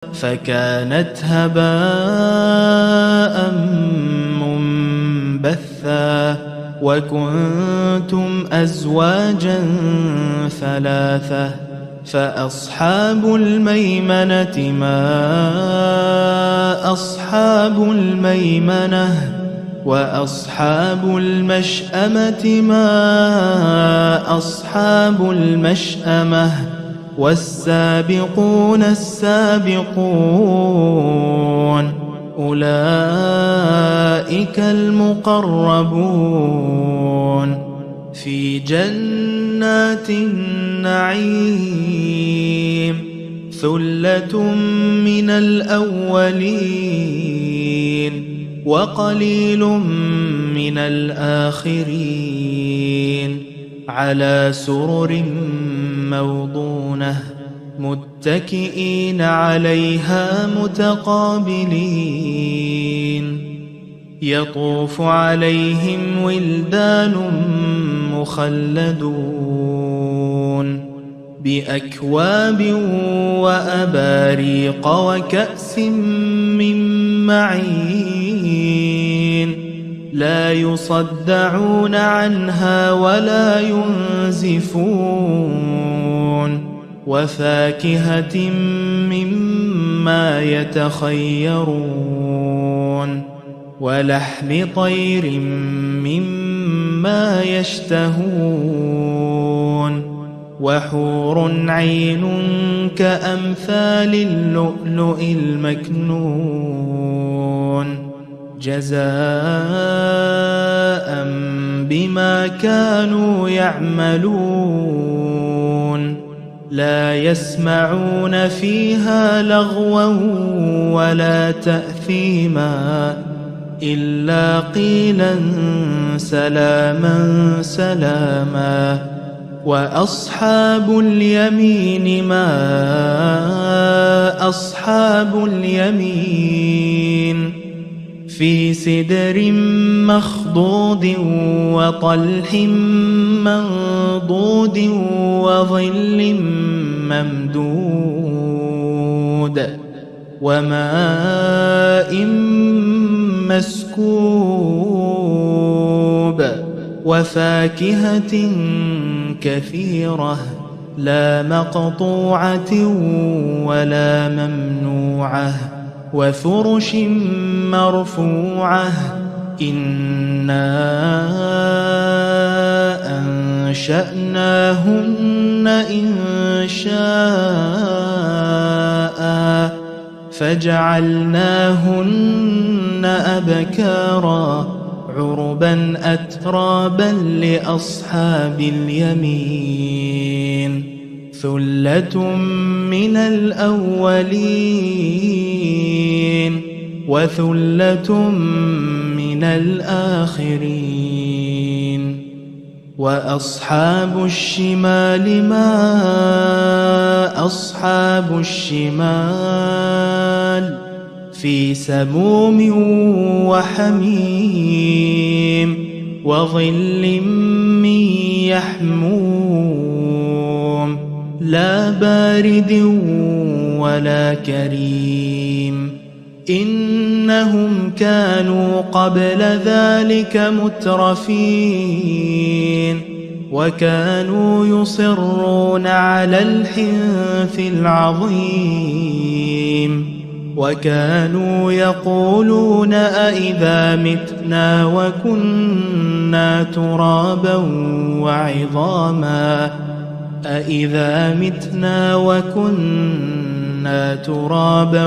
فكانت هباء منبثا وكنتم أزواجا ثلاثة فأصحاب الميمنة ما أصحاب الميمنة وأصحاب المشأمة ما أصحاب المشأمة والسابقون السابقون أولئك المقربون في جنات النعيم ثلة من الأولين وقليل من الآخرين على سرر موضونة متكئين عليها متقابلين يطوف عليهم ولدان مخلدون بأكواب وأباريق وكأس من معين لا يصدعون عنها ولا ينزفون وفاكهة مما يتخيرون ولحم طير مما يشتهون وحور عين كأمثال اللؤلؤ المكنون جزاء بما كانوا يعملون لا يسمعون فيها لغوا ولا تأثيما إلا قيلا سلاما سلاما وأصحاب اليمين ما أصحاب اليمين في سدر مخضود وطلح منضود وظل ممدود وماء مسكوب وفاكهة كثيرة لا مقطوعة ولا ممنوعة وفرش مرفوعة إنا أنشأناهن إنشاء فجعلناهن أبكارا عربا أترابا لأصحاب اليمين ثلة من الأولين وثلة من الآخرين وأصحاب الشمال ما أصحاب الشمال في سموم وحميم وظل من يحموم لا بارد ولا كريم إنهم كانوا قبل ذلك مترفين وكانوا يصرون على الحنث العظيم وكانوا يقولون أئذا متنا وكنا ترابا وعظاما أئذا متنا وكنا ترابا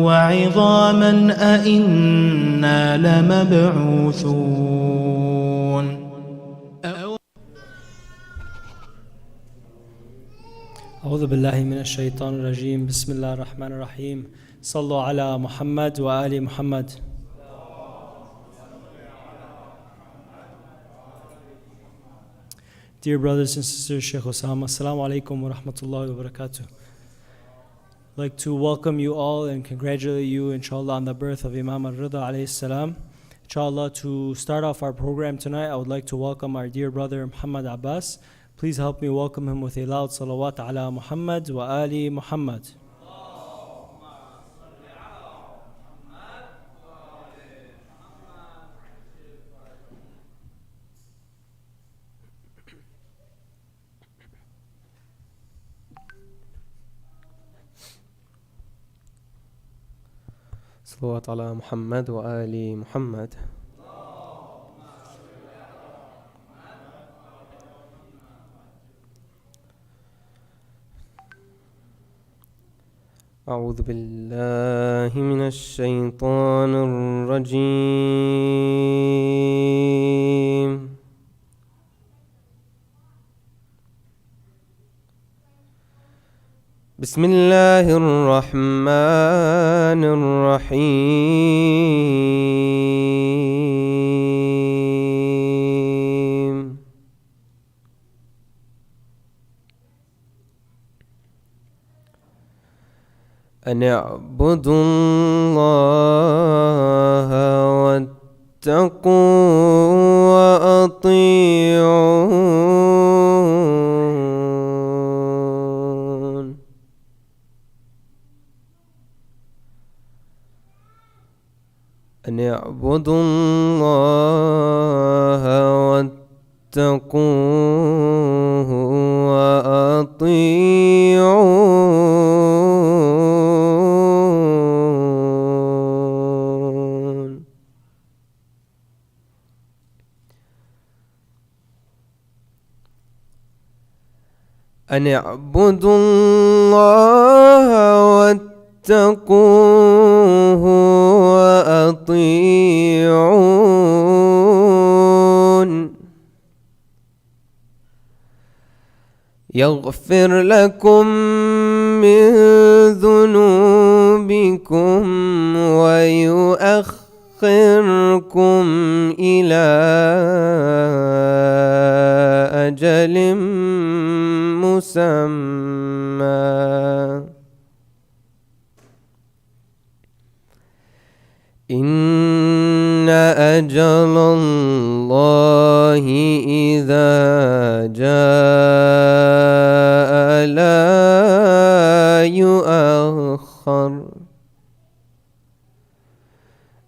وعظاما أئنا لمبعوثون. أعوذ بالله من الشيطان الرجيم. بسم الله الرحمن الرحيم. صلوا على محمد وآل محمد. Dear brothers and sisters, Shk Usama, Assalamu alaikum wa rahmatullahi wa barakatuh. I'd like to welcome you all and congratulate you, inshallah, on the birth of Imam ar-Rida alayhi salam. Inshallah, to start off our program tonight, I would like to welcome our dear brother Muhammad Abbas. Please help me welcome him with a loud salawat ala Muhammad wa ali Muhammad. صلوات على محمد وآل محمد. أعوذ بالله من الشيطان الرجيم. بسم الله الرحمن الرحيم. أن اعبدوا الله واتقوا وأطيعون. أن اعبدوا الله واتقوه وأطيعون. أن اعبدوا الله واتقوه وأطيعون. يغفر لكم من ذنوبكم ويؤخركم إلى أجل مسمى. إن أجل الله إذا جاء لا يؤخر.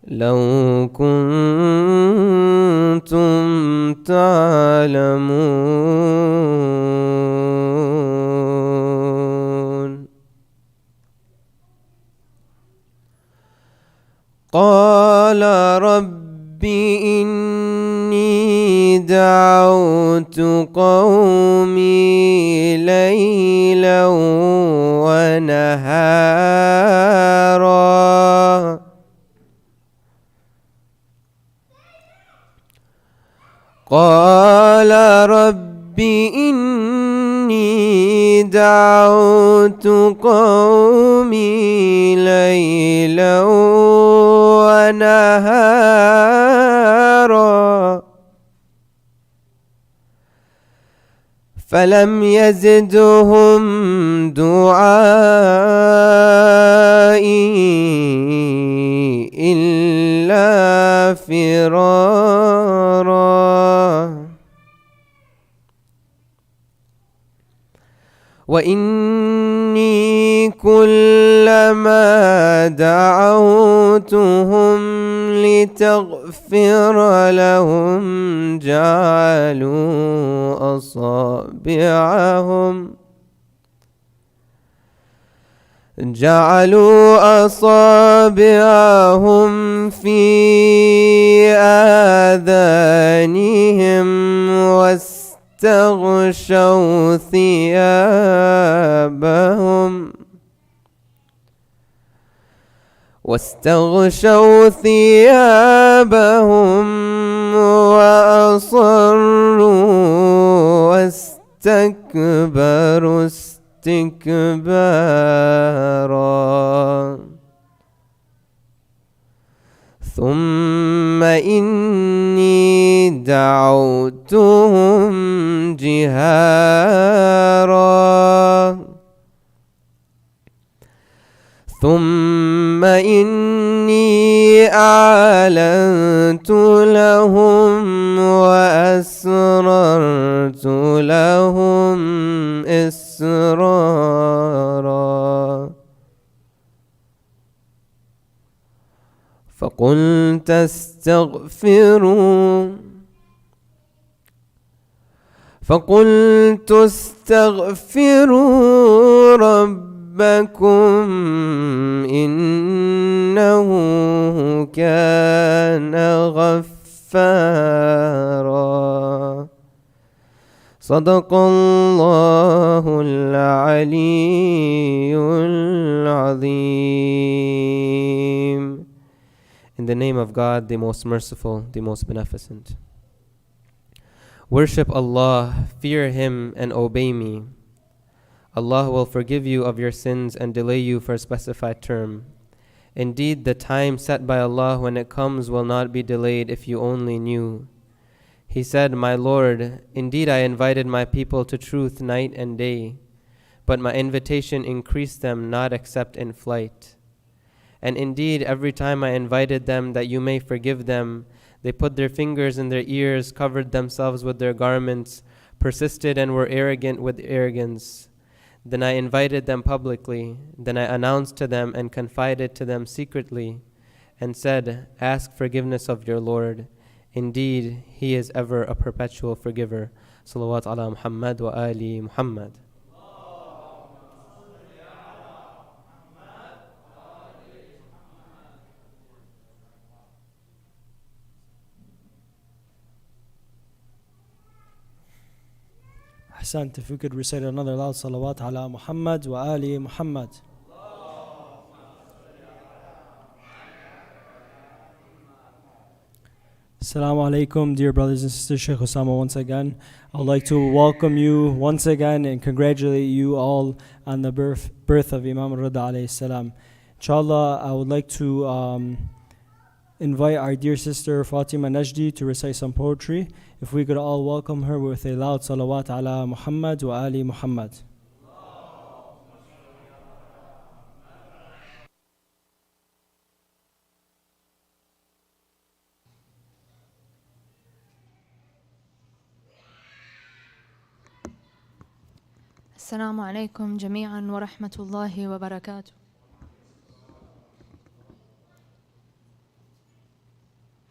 لو كنتم تعلمون. قال رب إني دعوت قومي ليلا ونهارا. قال رب إني دعوت قومي ليلا ونهارا فلم يزدهم دعائي إلا فرارا. وإني كلما دعوتهم لتغفر لهم جعلوا أصابعهم في آذانهم واستغشوا ثيابهم وأصروا واستكبروا استكبارا. ثم إني دعوتهم جهارا. ثم إني أعلنت لهم وأسررت لهم إسرارا. فقلت استغفروا ربكم إنه إنه كان غفارا. صدق الله العلي العظيم. In the name of God, the most merciful, the most beneficent. Worship Allah, fear Him, and obey me. Allah will forgive you of your sins and delay you for a specified term. Indeed, the time set by Allah when it comes will not be delayed if you only knew. He said, My Lord, indeed I invited my people to truth night and day, but my invitation increased them not except in flight. And indeed, every time I invited them that you may forgive them, they put their fingers in their ears, covered themselves with their garments, persisted and were arrogant with arrogance. Then I invited them publicly. Then I announced to them and confided to them secretly, and said, Ask forgiveness of your Lord. Indeed, He is ever a perpetual forgiver. Salawat ala Muhammad wa ali Muhammad. Ahsant, if we could recite another loud salawat ala Muhammad wa ali Muhammad. Assalamu alaikum, dear brothers and sisters. Shk Usama once again. I would like to welcome you once again and congratulate you all on the birth of Imam ar-Rida alayhi salam. Inshallah, I would like to invite our dear sister Fatima Najdi to recite some poetry. If we could all welcome her with a loud salawat ala Muhammad wa ali Muhammad. Assalamu alaikum jami'an wa rahmatullahi wa barakatuh.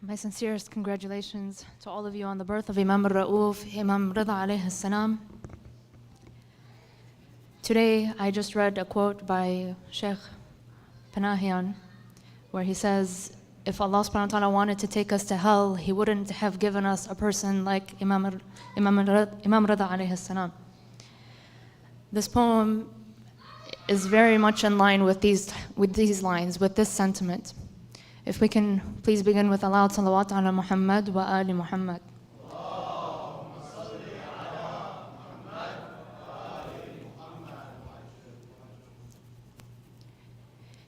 My sincerest congratulations to all of you on the birth of Imam ar-Ra'uf, Imam ar-Rida alayhi salam. Today I just read a quote by Sheikh Panahian where he says, if Allah subhanahu wa ta'ala wanted to take us to hell, He wouldn't have given us a person like Imam ar-Rida alayhi salam. This poem is very much in line with these lines, with this sentiment. If we can please begin with a loud salawat ala Muhammad wa ali Muhammad.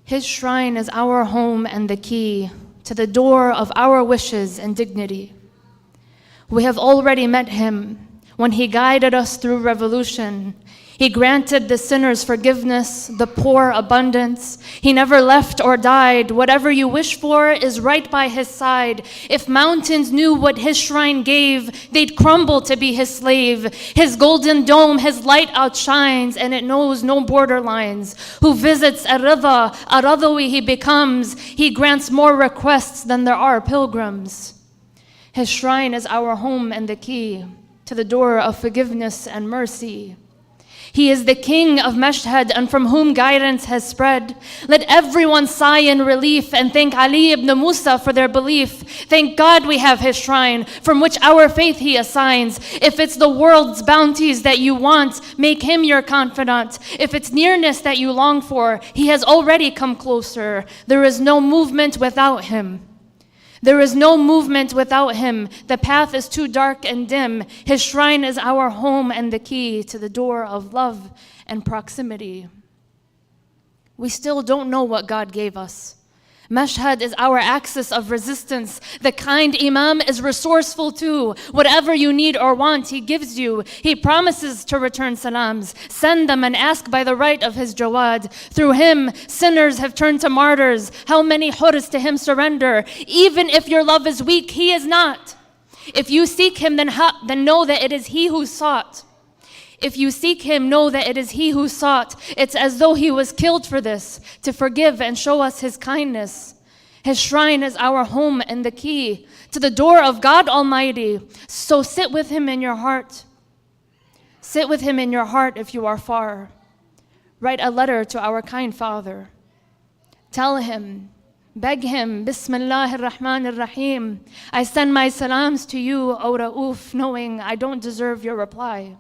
His shrine is our home and the key to the door of our wishes and dignity. We have already met Him when He guided us through revolution. He granted the sinners forgiveness, the poor abundance. He never left or died. Whatever you wish for is right by His side. If mountains knew what His shrine gave, they'd crumble to be His slave. His golden dome, His light outshines, and it knows no borderlines. Who visits ar-Rida, a Radawi he becomes. He grants more requests than there are pilgrims. His shrine is our home and the key to the door of forgiveness and mercy. He is the king of Mashhad and from whom guidance has spread. Let everyone sigh in relief and thank Ali ibn Musa for their belief. Thank God we have His shrine from which our faith He assigns. If it's the world's bounties that you want, make Him your confidant. If it's nearness that you long for, He has already come closer. There is no movement without Him. There is no movement without Him. The path is too dark and dim. His shrine is our home and the key to the door of love and proximity. We still don't know what God gave us. Mashhad is our axis of resistance. The kind Imam is resourceful too. Whatever you need or want, He gives you. He promises to return salams. Send them and ask by the right of His jawad. Through Him, sinners have turned to martyrs. How many hurs to Him surrender? Even if your love is weak, He is not. If you seek Him, then know that it is He who sought. If you seek Him, know that it is He who sought. It's as though He was killed for this, to forgive and show us His kindness. His shrine is our home and the key to the door of God Almighty. So sit with Him in your heart. Sit with Him in your heart if you are far. Write a letter to our kind Father. Tell Him Beg him, Bismillah ar-Rahman ar-Rahim. I send my salams to you, O Ra'uf, knowing I don't deserve your reply.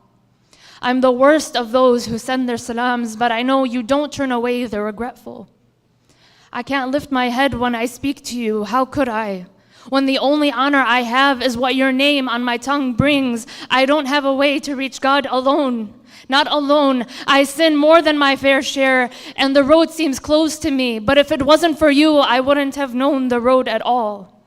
I'm the worst of those who send their salams, but I know you don't turn away the regretful. I can't lift my head when I speak to you, how could I? When the only honor I have is what your name on my tongue brings. I don't have a way to reach God alone. Not alone. I sin more than my fair share, and the road seems closed to me. But if it wasn't for you, I wouldn't have known the road at all.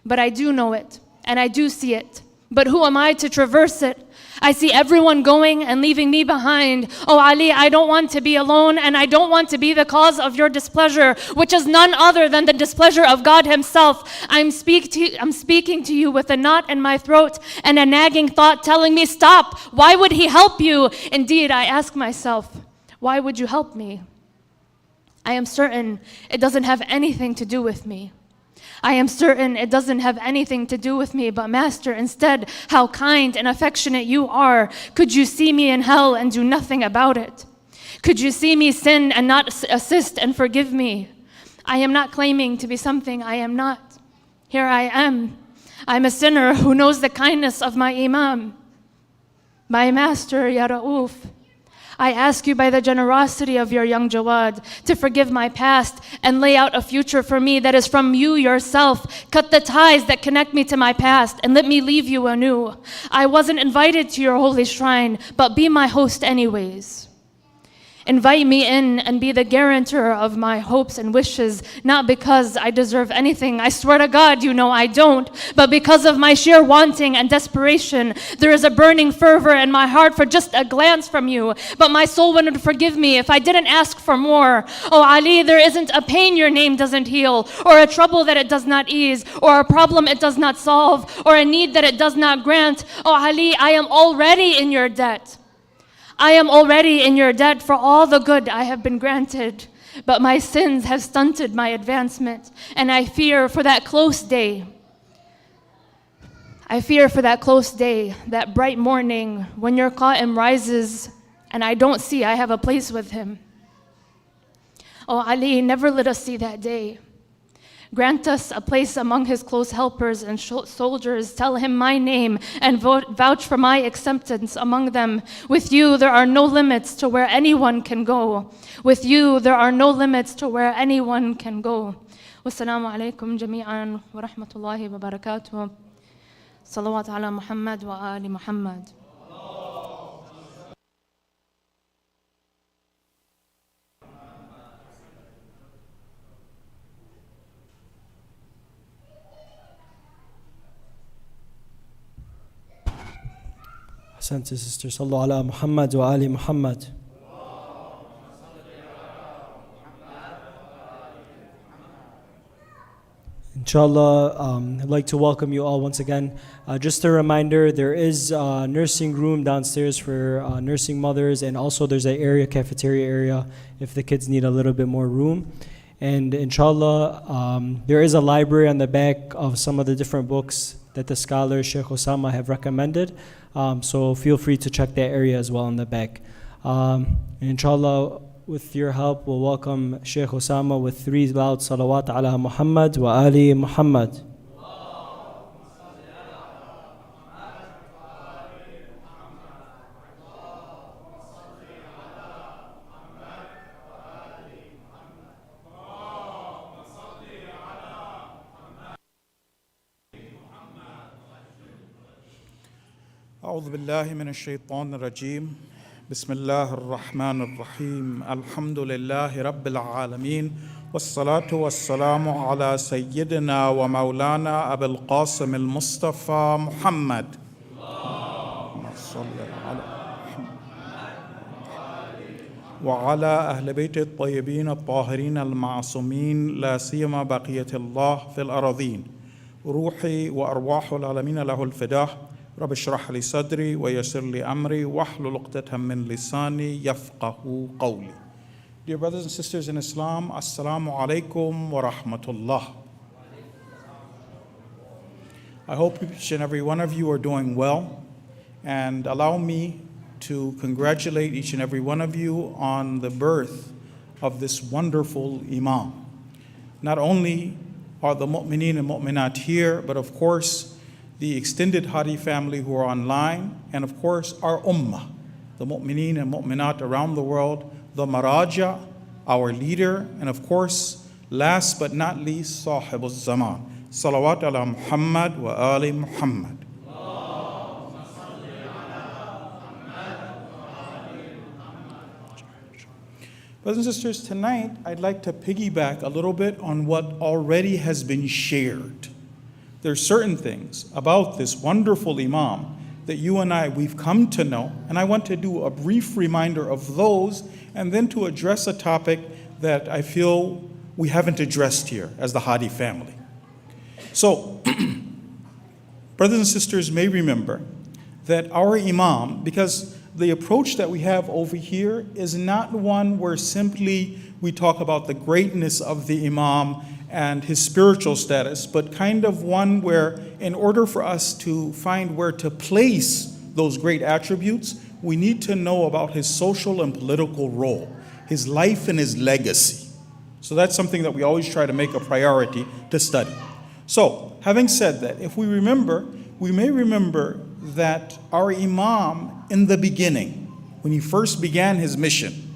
But I do know it, and I do see it. But who am I to traverse it? I see everyone going and leaving me behind. Oh Ali, I don't want to be alone, and I don't want to be the cause of your displeasure, which is none other than the displeasure of God himself. I'm speaking to you with a knot in my throat and a nagging thought telling me, stop. Why would he help you? Indeed, I ask myself, why would you help me? I am certain it doesn't have anything to do with me. I am certain it doesn't have anything to do with me, but Master, instead, how kind and affectionate you are. Could you see me in hell and do nothing about it? Could you see me sin and not assist and forgive me? I am not claiming to be something I am not. Here I am. I'm a sinner who knows the kindness of my Imam. My Master, Ya Ra'uf, I ask you by the generosity of your young Jawad to forgive my past and lay out a future for me that is from you yourself. Cut the ties that connect me to my past and let me leave you anew. I wasn't invited to your holy shrine, but be my host anyways. Invite me in and be the guarantor of my hopes and wishes, not because I deserve anything. I swear to God, you know I don't, but because of my sheer wanting and desperation. There is a burning fervor in my heart for just a glance from you, but my soul wouldn't forgive me if I didn't ask for more. Oh Ali, there isn't a pain your name doesn't heal, or a trouble that it does not ease, or a problem it does not solve, or a need that it does not grant. Oh Ali, I am already in your debt. I am already in your debt for all the good I have been granted, but my sins have stunted my advancement, and I fear for that close day. I fear for that close day, that bright morning when your Qa'im rises and I don't see I have a place with him. Oh Ali, never let us see that day. Grant us a place among his close helpers and soldiers. Tell him my name and vouch for my acceptance among them. With you, there are no limits to where anyone can go. With you, there are no limits to where anyone can go. Wassalamu alaikum jami'an wa rahmatullahi wa barakatuh. Salawat ala Muhammad wa ali Muhammad. Ahsante, sister. Sallu ala Muhammad wa ali Muhammad. Inshallah, I'd like to welcome you all once again. Just a reminder, there is a nursing room downstairs for nursing mothers, and also there's an area, cafeteria area, if the kids need a little bit more room. And inshallah, there is a library on the back of some of the different books that the scholars, Shk Usama, have recommended. So feel free to check that area as well in the back. And inshallah, with your help, we'll welcome Shk Usama with 3 loud salawat ala Muhammad wa ali Muhammad. أعوذ بالله من الشيطان الرجيم بسم الله الرحمن الرحيم الحمد لله رب العالمين والصلاة والسلام على سيدنا ومولانا أبي القاسم المصطفى محمد اللهم صل على محمد وعلى أهل بيت الطيبين الطاهرين المعصومين لا سيما بقية الله في الأراضين روحي وأرواح العالمين له الفداء رب اشرح لي صدري ويسر لي أمري واحلل عقدة من لساني يفقه قولي. Dear brothers and sisters in Islam, Assalamu alaikum wa rahmatullah. I hope each and every one of you are doing well, and allow me to congratulate each and every one of you on the birth of this wonderful Imam. not only are the mu'mineen and mu'minat here, but of course the extended Hadi family who are online, and of course our ummah, the mu'mineen and mu'minat around the world, the maraja, our leader, and of course, last but not least, Sahib al-Zaman. Salawat ala Muhammad wa ali Muhammad. Brothers and sisters, tonight I'd like to piggyback a little bit on what already has been shared. There are certain things about this wonderful Imam that you and we've come to know, and I want to do a brief reminder of those, and then to address a topic that I feel we haven't addressed here as the Hadi family. So, brothers and sisters may remember that our Imam, because the approach that we have over here is not one where simply we talk about the greatness of the Imam and his spiritual status, but kind of one where in order for us to find where to place those great attributes, we need to know about his social and political role, his life and his legacy. So that's something that we always try to make a priority to study. So, having said that, if we remember, we may remember that our Imam in the beginning, when he first began his mission,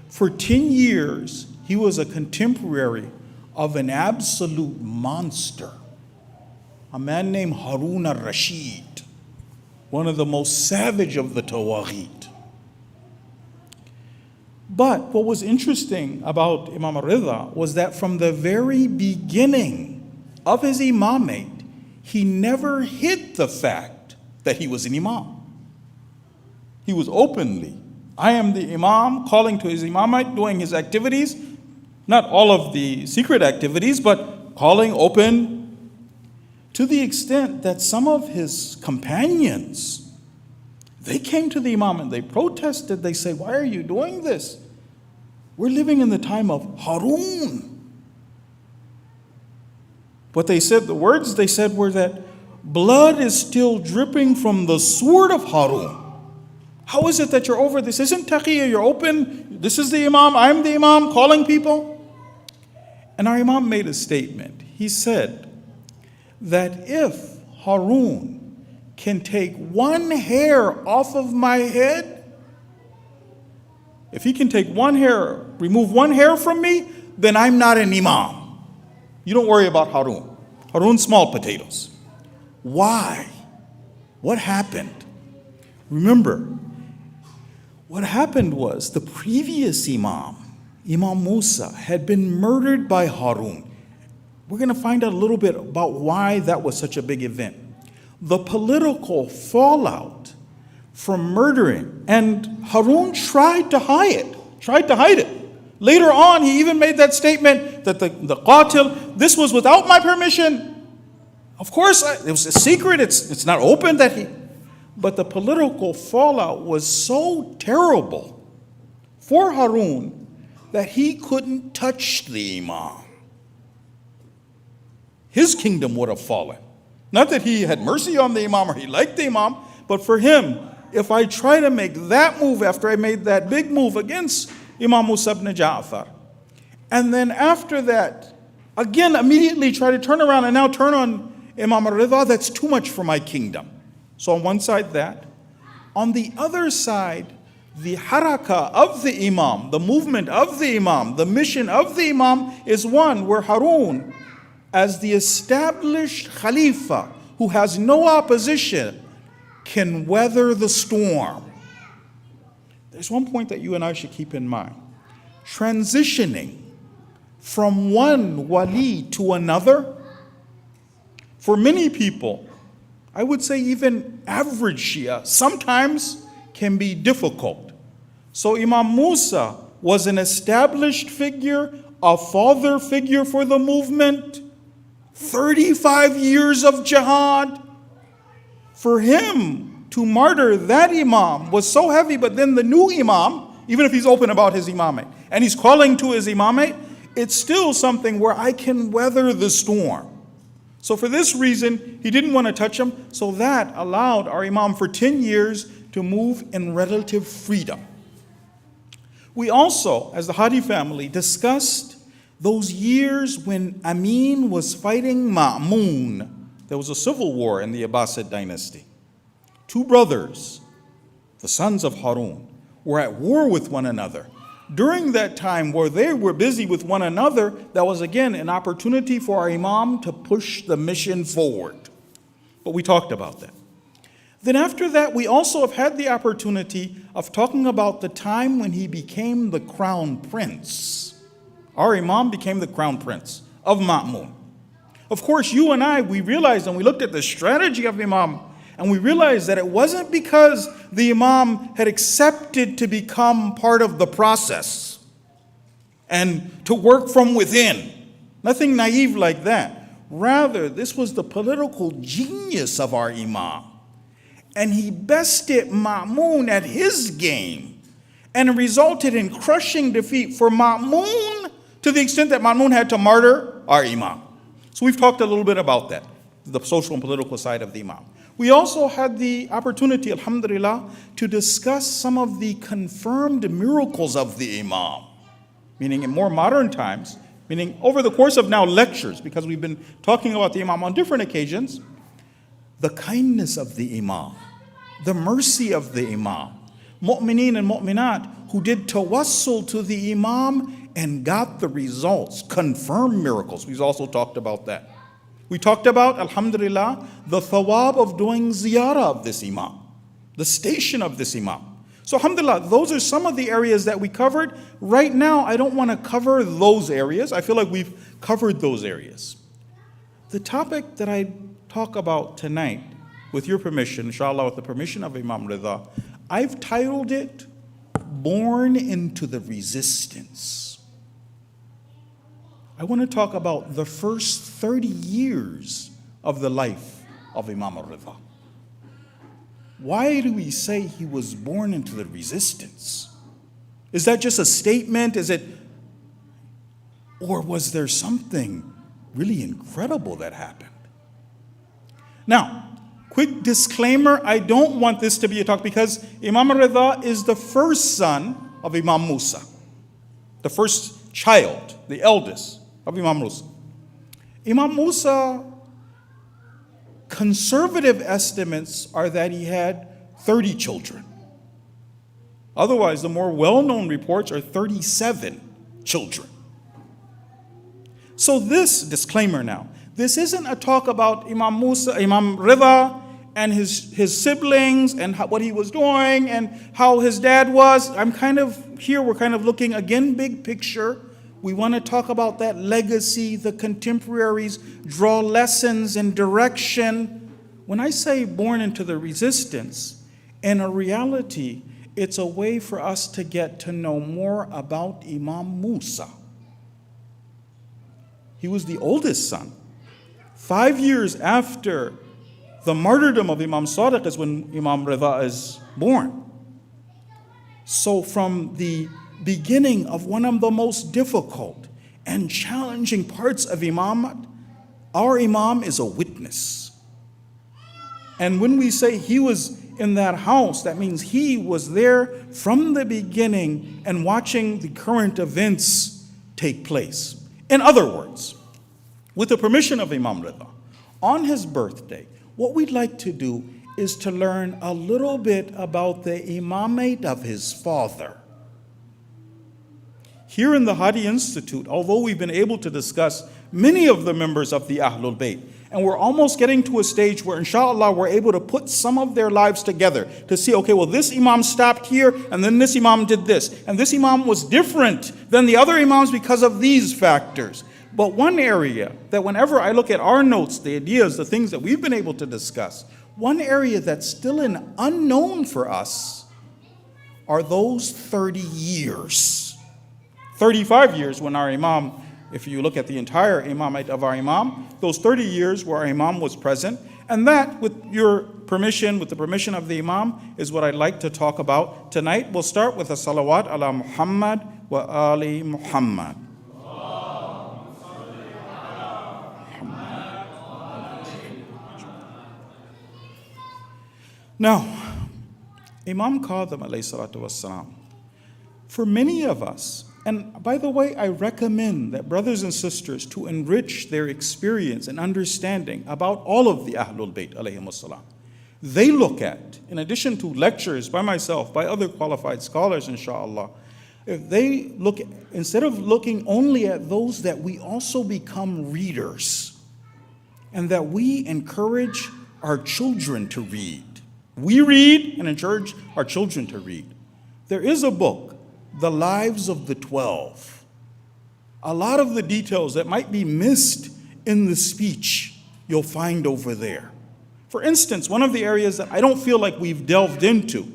for 10 years, he was a contemporary of an absolute monster, a man named Harun al-Rashid, one of the most savage of the Tawaghit. But what was interesting about Imam ar-Rida was that from the very beginning of his imamate, he never hid the fact that he was an imam. He was openly, I am the imam, calling to his imamate, doing his activities, not all of the secret activities, but calling open, to the extent that some of his companions, they came to the imam and they protested. They say, why are you doing this? We're living in the time of Harun. What they said, the words they said were that blood is still dripping from the sword of Harun. How is it that you're over this? Isn't taqiyya, you're open, this is the imam, I'm the imam, calling people? And our imam made a statement. He said that if Harun can take one hair off of my head, if he can take one hair, remove one hair from me, then I'm not an imam. You don't worry about Harun. Harun's small potatoes. Why? What happened? Remember, what happened was the previous Imam, Imam Musa, had been murdered by Harun. We're going to find out a little bit about why that was such a big event. The political fallout from murdering, and Harun tried to hide it. Later on, he even made that statement that the qatil, this was without my permission. Of course, it was a secret, it's not open that he... But the political fallout was so terrible for Harun that he couldn't touch the Imam. His kingdom would have fallen. Not that he had mercy on the Imam or he liked the Imam, but for him, if I try to make that move after I made that big move against Imam Musa ibn Ja'far, and then after that, again, immediately try to turn around and now turn on Imam ar-Rida, that's too much for my kingdom. So on one side that. On the other side, the haraka of the Imam, the movement of the Imam, the mission of the Imam is one where Harun, as the established Khalifa who has no opposition, can weather the storm. There's one point that you and I should keep in mind. Transitioning from one wali to another, for many people, I would say even average Shia, sometimes can be difficult. So Imam Musa was an established figure, a father figure for the movement, 35 years of jihad. For him to martyr that Imam was so heavy, but then the new Imam, even if he's open about his imamate, and he's calling to his imamate, it's still something where I can weather the storm. So for this reason, he didn't want to touch him, so that allowed our Imam for 10 years to move in relative freedom. We also, as the Hadi family, discussed Those years when Amin was fighting Ma'mun. There was a civil war in the Abbasid dynasty. Two brothers, the sons of Harun, were at war with one another. During that time where they were busy with one another, that was again an opportunity for our Imam to push the mission forward. But we talked about that. Then after that, we also have had the opportunity of talking about the time when he became the crown prince. Our Imam became the crown prince of Ma'mun. Of course, you and I, we realized and we looked at the strategy of Imam, and we realized that it wasn't because the Imam had accepted to become part of the process and to work from within. Nothing naive like that. Rather, this was the political genius of our Imam. And he bested Ma'mun at his game, and it resulted in crushing defeat for Ma'mun to the extent that Ma'mun had to martyr our Imam. So we've talked a little bit about that, the social and political side of the Imam. We also had the opportunity, alhamdulillah, to discuss some of the confirmed miracles of the Imam, meaning in more modern times, meaning over the course of now lectures, because we've been talking about the Imam on different occasions, the kindness of the Imam, the mercy of the Imam, mu'mineen and mu'minat who did tawassul to the Imam and got the results, confirmed miracles. We've also talked about that. We talked about, alhamdulillah, the thawab of doing ziyarah of this Imam, the station of this Imam. So alhamdulillah, those are some of the areas that we covered. Right now, I don't want to cover those areas. I feel like we've covered those areas. The topic that I talk about tonight, with your permission, inshallah, with the permission of Imam ar-Rida, I've titled it, Born into the Resistance. I want to talk about the first 30 years of the life of Imam ar-Rida. Why do we say he was born into the resistance? Is that just a statement? Or was there something really incredible that happened? Now, quick disclaimer, I don't want this to be a talk because Imam ar-Rida is the first son of Imam Musa, the first child, the eldest of Imam Musa. Imam Musa, conservative estimates are that he had 30 children. Otherwise, the more well-known reports are 37 children. So this, disclaimer now, this isn't a talk about Imam ar-Rida and his siblings and what he was doing and how his dad was. We're kind of looking again big picture. We want to talk about that legacy, the contemporaries, draw lessons and direction. When I say born into the resistance, in a reality, it's a way for us to get to know more about Imam Musa. He was the oldest son. 5 years after the martyrdom of Imam Sadiq is when Imam ar-Rida is born. So from the beginning of one of the most difficult and challenging parts of Imamate, our Imam is a witness. And when we say he was in that house, that means he was there from the beginning and watching the current events take place. In other words, with the permission of Imam ar-Rida, on his birthday, what we'd like to do is to learn a little bit about the imamate of his father. Here in the Hadi Institute, although we've been able to discuss many of the members of the Ahlul Bayt, and we're almost getting to a stage where inshallah we're able to put some of their lives together to see, okay, well this Imam stopped here and then this Imam did this, and this Imam was different than the other Imams because of these factors. But one area that whenever I look at our notes, the ideas, the things that we've been able to discuss, one area that's still an unknown for us are those 30 years. 35 years when our Imam, if you look at the entire imamate of our Imam, those 30 years where our Imam was present. And that, with your permission, with the permission of the Imam, is what I'd like to talk about tonight. We'll start with a salawat ala Muhammad wa ali Muhammad. Now, Imam Qadhim alayhi salatu wassalam, for many of us, And by the way, I recommend that brothers and sisters to enrich their experience and understanding about all of the Ahlul Bayt alayhimus salam. They look at, in addition to lectures by myself, by other qualified scholars, inshallah, if they look, instead of looking only at those, that we also become readers and that we encourage our children to read. We read and encourage our children to read. There is a book, The Lives of the 12. A lot of the details that might be missed in the speech, you'll find over there. For instance, one of the areas that I don't feel like we've delved into,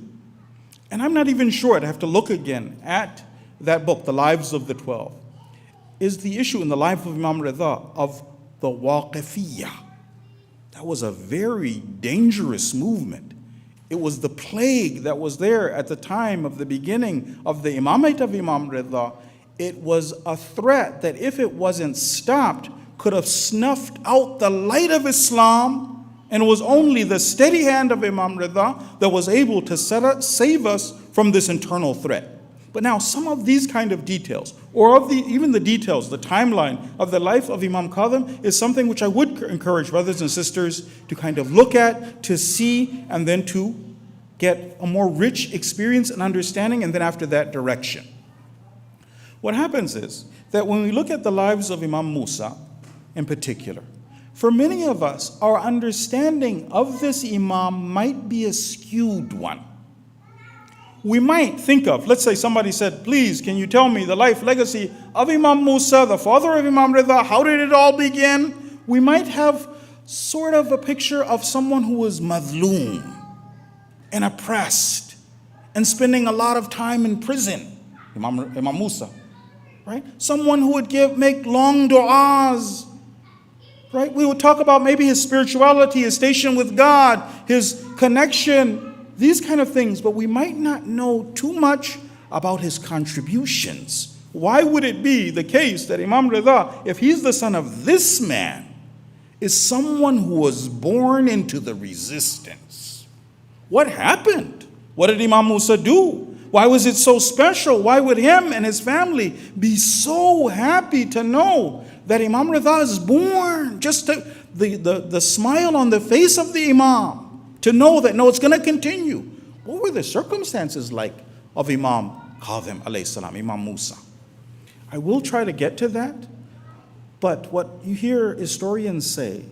and I'm not even sure, I'd have to look again at that book, The Lives of the 12, is the issue in the life of Imam ar-Rida of the Waqifiyah. That was a very dangerous movement. It was the plague that was there at the time of the beginning of the imamate of Imam ar-Rida. It was a threat that if it wasn't stopped, could have snuffed out the light of Islam, and it was only the steady hand of Imam ar-Rida that was able to save us from this internal threat. But now some of these kind of details, or of even the details, the timeline of the life of Imam Kadhim is something which I would encourage brothers and sisters to kind of look at, to see, and then to get a more rich experience and understanding, and then after that, direction. What happens is that when we look at the lives of Imam Musa in particular, for many of us, our understanding of this Imam might be a skewed one. We might think of, let's say somebody said, please, can you tell me the life legacy of Imam Musa, the father of Imam ar-Rida, how did it all begin? We might have sort of a picture of someone who was madloom and oppressed and spending a lot of time in prison, Imam Musa, right? Someone who would make long du'as, right? We would talk about maybe his spirituality, his station with God, his connection, these kind of things, but we might not know too much about his contributions. Why would it be the case that Imam ar-Rida, if he's the son of this man, is someone who was born into the resistance? What happened? What did Imam Musa do? Why was it so special? Why would him and his family be so happy to know that Imam ar-Rida is born? Just the smile on the face of the Imam, to know that, no, it's going to continue. What were the circumstances like of Imam Kadhim alayhi salam, Imam Musa? I will try to get to that, but what you hear historians say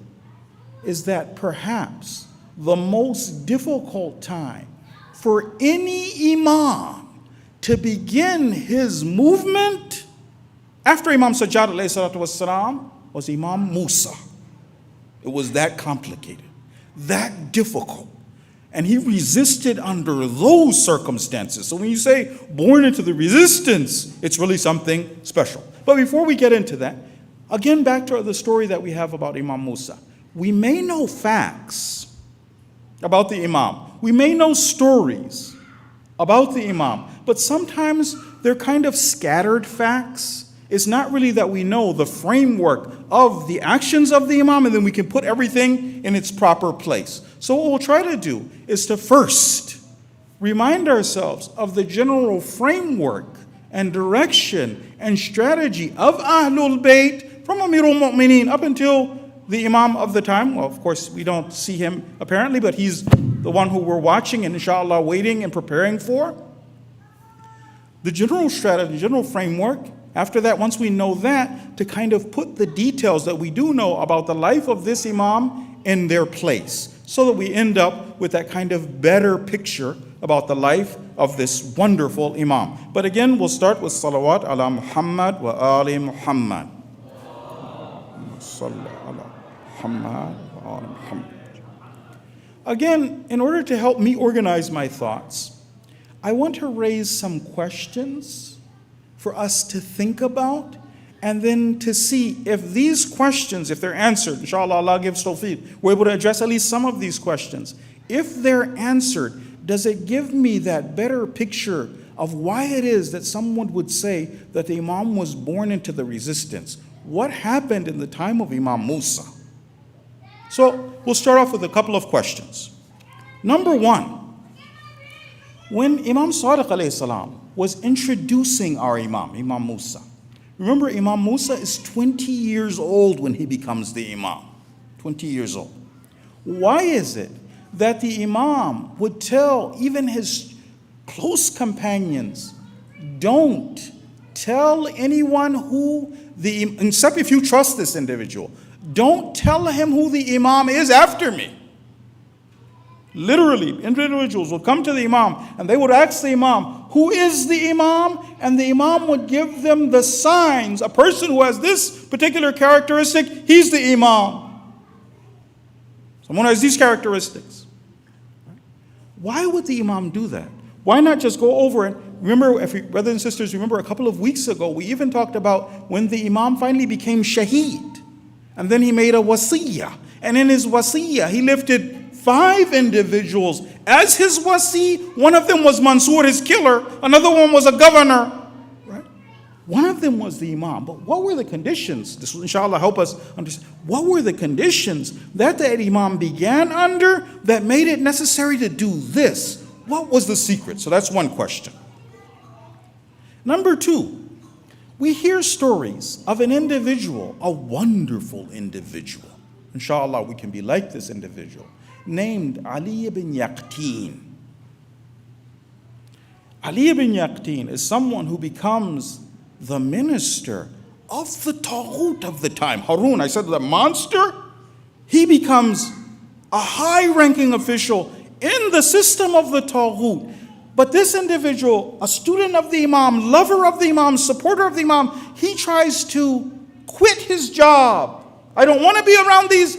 is that perhaps the most difficult time for any Imam to begin his movement after Imam Sajjad alayhi salatu wassalam was Imam Musa. It was that complicated, that difficult. And he resisted under those circumstances. So when you say born into the resistance, it's really something special. But before we get into that, again, back to the story that we have about Imam Musa. We may know facts about the Imam. We may know stories about the Imam. But sometimes they're kind of scattered facts. It's not really that we know the framework of the actions of the Imam and then we can put everything in its proper place. So what we'll try to do is to first remind ourselves of the general framework and direction and strategy of Ahlul Bayt from Amirul Mu'mineen up until the Imam of the time. Well, of course, we don't see him apparently, but he's the one who we're watching and inshallah waiting and preparing for. The general strategy, general framework. After that, once we know that, to kind of put the details that we do know about the life of this Imam in their place, so that we end up with that kind of better picture about the life of this wonderful Imam. But again, we'll start with salawat ala Muhammad wa ali Muhammad. Again, in order to help me organize my thoughts, I want to raise some questions for us to think about, and then to see if these questions, if they're answered, inshallah, Allah gives tawfiq, we're able to address at least some of these questions. If they're answered, does it give me that better picture of why it is that someone would say that the Imam was born into the resistance? What happened in the time of Imam Musa? So we'll start off with a couple of questions. Number one, when Imam Sadiq alayhi salam was introducing our Imam, Imam Musa. Remember, Imam Musa is 20 years old when he becomes the Imam. 20 years old. Why is it that the Imam would tell even his close companions, don't tell anyone who except if you trust this individual, don't tell him who the Imam is after me. Literally, individuals would come to the Imam and they would ask the Imam, who is the Imam? And the Imam would give them the signs. A person who has this particular characteristic, he's the Imam. Someone who has these characteristics. Why would the Imam do that? Why not just go over it? Remember, brothers and sisters, remember a couple of weeks ago, we even talked about when the Imam finally became shaheed. And then he made a wasiyah. And in his wasiyah, he lifted 5 individuals as his wasi. One of them was Mansur, his killer. Another one was a governor. Right? One of them was the Imam. But what were the conditions? This will inshallah help us understand. What were the conditions that the Imam began under that made it necessary to do this? What was the secret? So that's one question. Number 2, we hear stories of an individual, a wonderful individual. Inshallah, we can be like this individual, named Ali ibn Yaqteen. Ali ibn Yaqteen is someone who becomes the minister of the Taghut of the time. Harun, I said the monster, he becomes a high-ranking official in the system of the Taghut. But this individual, a student of the Imam, lover of the Imam, supporter of the Imam, he tries to quit his job. I don't want to be around these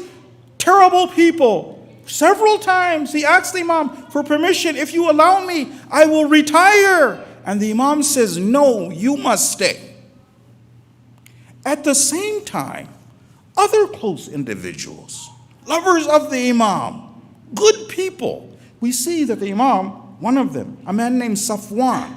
terrible people. Several times he asked the Imam for permission. If you allow me, I will retire. And the Imam says, no, you must stay. At the same time, other close individuals, lovers of the Imam, good people, we see that the Imam, one of them, a man named Safwan,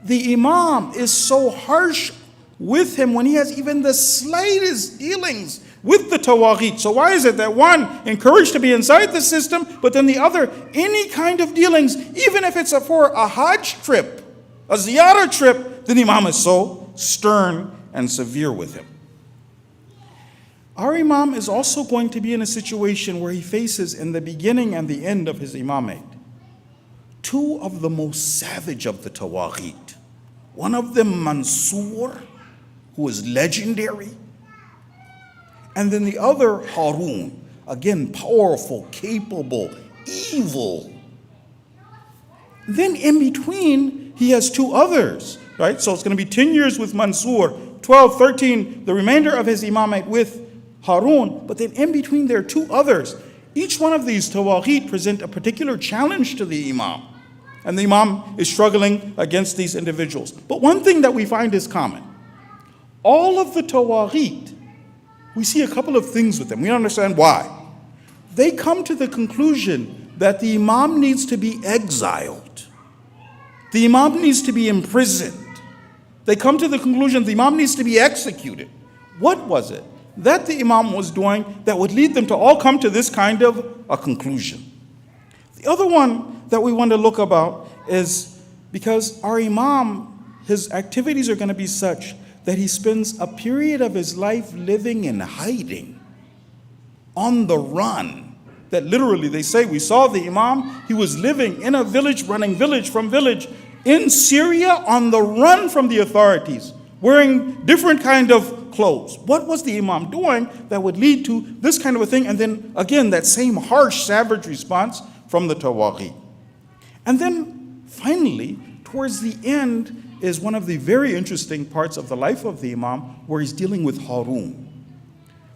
the Imam is so harsh with him when he has even the slightest dealings with the Tawaghit. So why is it that one encouraged to be inside the system, but then the other, any kind of dealings, even if it's for a Hajj trip, a ziyarah trip, then the Imam is so stern and severe with him. Our Imam is also going to be in a situation where he faces, in the beginning and the end of his imamate, 2 of the most savage of the Tawaghit. One of them, Mansur, who is legendary. And then the other, Harun, again, powerful, capable, evil. Then in between, he has 2 others, right? So it's going to be 10 years with Mansur, 12, 13, the remainder of his imamate with Harun. But then in between, there are 2 others. Each one of these Tawaghit present a particular challenge to the Imam. And the Imam is struggling against these individuals. But one thing that we find is common. All of the Tawaghit, we see a couple of things with them. We don't understand why. They come to the conclusion that the Imam needs to be exiled. The Imam needs to be imprisoned. They come to the conclusion the Imam needs to be executed. What was it that the Imam was doing that would lead them to all come to this kind of a conclusion? The other one that we want to look about is because our Imam, his activities are going to be such that he spends a period of his life living in hiding, on the run. That literally, they say, we saw the Imam, he was living in a village, running village from village in Syria on the run from the authorities, wearing different kind of clothes. What was the Imam doing that would lead to this kind of a thing? And then again, that same harsh, savage response from the Tawaghit. And then finally, towards the end, is one of the very interesting parts of the life of the Imam where he's dealing with Harun.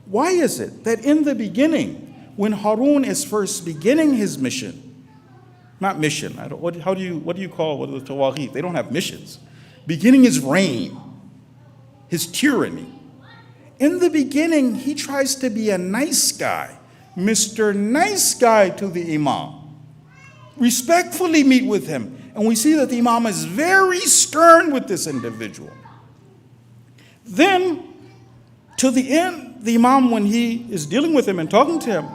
Why is it that in the beginning, when Harun is first beginning his mission, not mission, what do you call the Tawaghit? They don't have missions. Beginning his reign, his tyranny. In the beginning, he tries to be a nice guy, Mr. Nice Guy to the Imam. Respectfully meet with him. And we see that the Imam is very stern with this individual. Then, to the end, the Imam, when he is dealing with him and talking to him,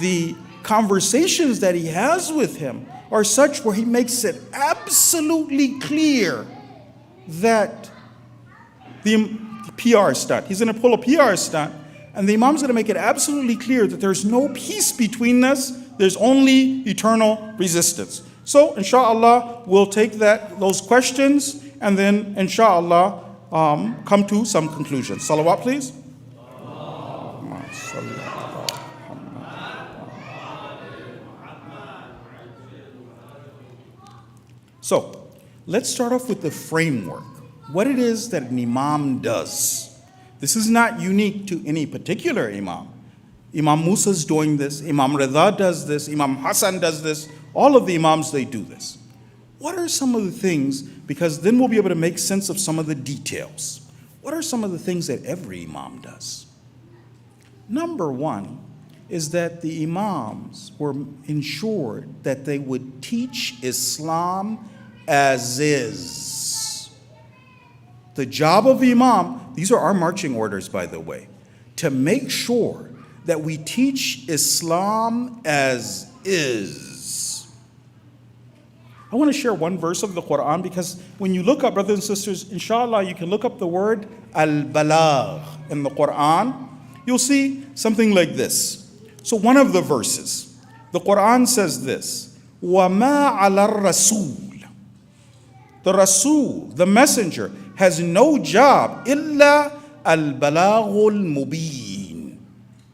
the conversations that he has with him are such where he makes it absolutely clear that the PR stunt, he's going to pull a PR stunt, and the Imam's going to make it absolutely clear that there's no peace between us, there's only eternal resistance. So, inshallah, we'll take those questions and then, inshallah, come to some conclusions. Salawat, please. So, let's start off with the framework. What it is that an Imam does. This is not unique to any particular Imam. Imam Musa's doing this, Imam ar-Rida does this, Imam Hassan does this, all of the Imams, they do this. What are some of the things, because then we'll be able to make sense of some of the details. What are some of the things that every Imam does? Number one is that the Imams were ensured that they would teach Islam as is. The job of the Imam, these are our marching orders, by the way, to make sure that we teach Islam as is. I want to share one verse of the Quran, because when you look up, brothers and sisters, inshallah, you can look up the word al-balagh in the Quran. You'll see something like this. So one of the verses, the Quran says this, وَمَا عَلَى الرَّسُولِ. The Rasul, the messenger, has no job illa al-balaghul mubin,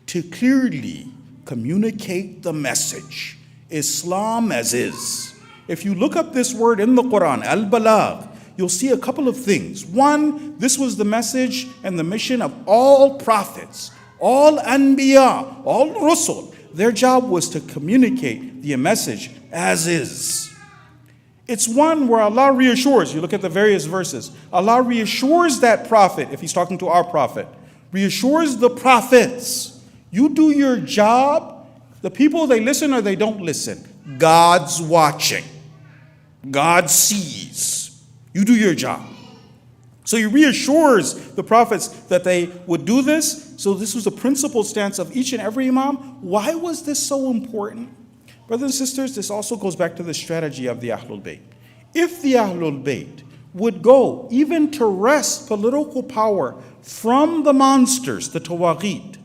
to clearly communicate the message, Islam as is. If you look up this word in the Quran, al-balagh, you'll see a couple of things. One, this was the message and the mission of all prophets, all anbiya, all rusul. Their job was to communicate the message as is. It's one where Allah reassures, you look at the various verses, Allah reassures that prophet, if he's talking to our prophet, reassures the prophets, you do your job, the people, they listen or they don't listen. God's watching. God sees. You do your job. So he reassures the prophets that they would do this. So this was a principled stance of each and every Imam. Why was this so important? Brothers and sisters, this also goes back to the strategy of the Ahlul Bayt. If the Ahlul Bayt would go even to wrest political power from the monsters, the Tawaghit,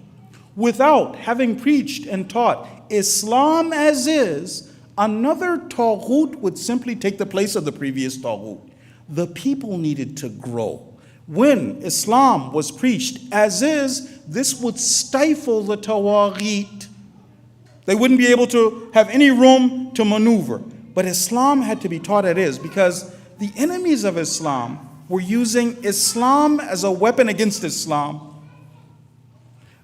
without having preached and taught Islam as is, another Taghut would simply take the place of the previous Taghut. The people needed to grow. When Islam was preached as is, this would stifle the Tawaghit. They wouldn't be able to have any room to maneuver. But Islam had to be taught as is, because the enemies of Islam were using Islam as a weapon against Islam.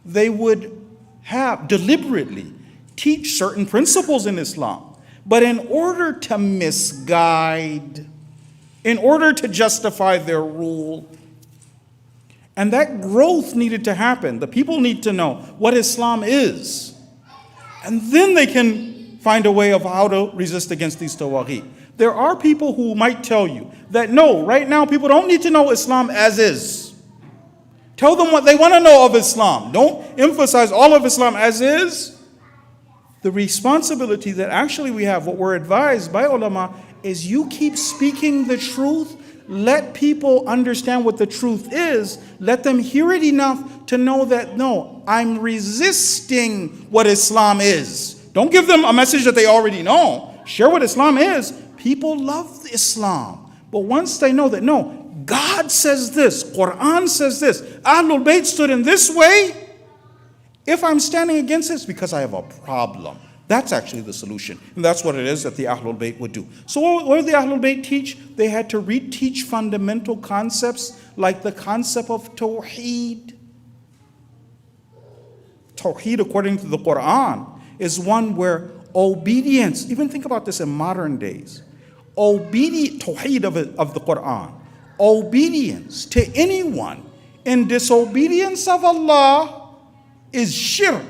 They would have deliberately teach certain principles in Islam, but in order to misguide, in order to justify their rule. And that growth needed to happen. The people need to know what Islam is. And then they can find a way of how to resist against these tawaghit. There are people who might tell you that no, right now people don't need to know Islam as is. Tell them what they want to know of Islam. Don't emphasize all of Islam as is. The responsibility that actually we have, what we're advised by ulama, is you keep speaking the truth. Let people understand what the truth is. Let them hear it enough to know that, no, I'm resisting what Islam is. Don't give them a message that they already know. Share what Islam is. People love Islam. But once they know that, no, God says this, Quran says this, Ahlul Bayt stood in this way, if I'm standing against this, because I have a problem. That's actually the solution. And that's what it is that the Ahlul Bayt would do. So what did the Ahlul Bayt teach? They had to reteach fundamental concepts like the concept of Tawheed. Tawheed, according to the Quran, is one where obedience, even think about this in modern days, Tawheed of the Quran, obedience to anyone in disobedience of Allah is shirk.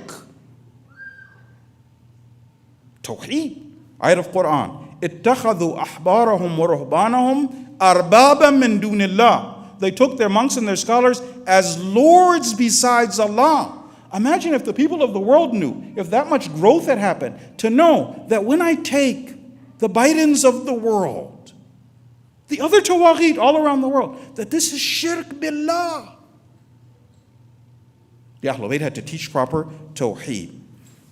Tawheed, ayat of Quran. اتخذوا أحبارهم ورهبانهم أربابا من دون الله. They took their monks and their scholars as lords besides Allah. Imagine if the people of the world knew, if that much growth had happened, to know that when I take the Bidens of the world, the other Tawagheed all around the world, that this is shirk billah. The Ahlul Bayt had to teach proper Tawheed.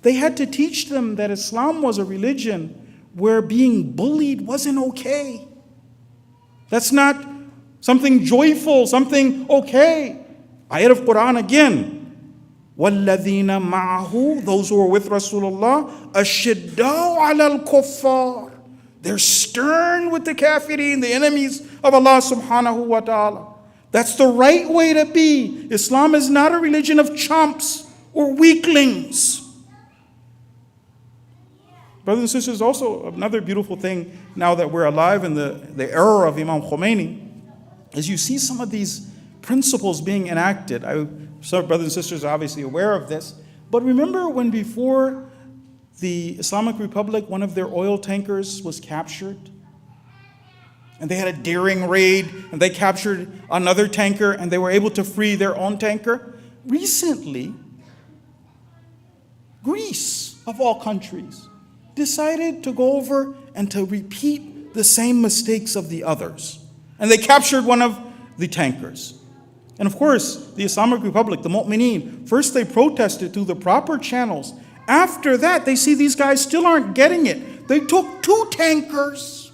They had to teach them that Islam was a religion where being bullied wasn't okay. That's not something joyful, something okay. Ayat of Quran again. وَالَّذِينَ مَعَهُ, those who are with Rasulullah, أَشِدَّاءُ عَلَى الْكُفَّارِ, they're stern with the kafirin, the enemies of Allah subhanahu wa ta'ala. That's the right way to be. Islam is not a religion of chumps or weaklings. Brothers and sisters, also another beautiful thing now that we're alive in the era of Imam Khomeini is you see some of these principles being enacted. Some brothers and sisters are obviously aware of this. But remember when before the Islamic Republic, one of their oil tankers was captured? And they had a daring raid, and they captured another tanker, and they were able to free their own tanker. Recently, Greece, of all countries, decided to go over and to repeat the same mistakes of the others. And they captured one of the tankers. And of course, the Islamic Republic, the Mu'mineen, first they protested through the proper channels. After that, they see these guys still aren't getting it. They took 2 tankers.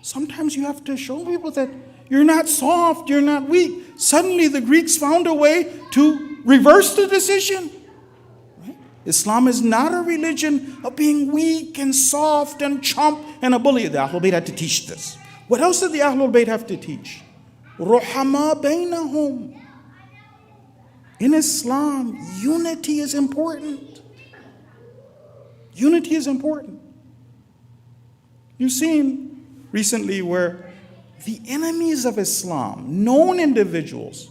Sometimes you have to show people that you're not soft, you're not weak. Suddenly the Greeks found a way to reverse the decision. Right? Islam is not a religion of being weak and soft and chump and a bully. The Ahlul Bayt had to teach this. What else did the Ahlul Bayt have to teach? Ruhama bainahum. In Islam, unity is important. Unity is important. You've seen recently where the enemies of Islam, known individuals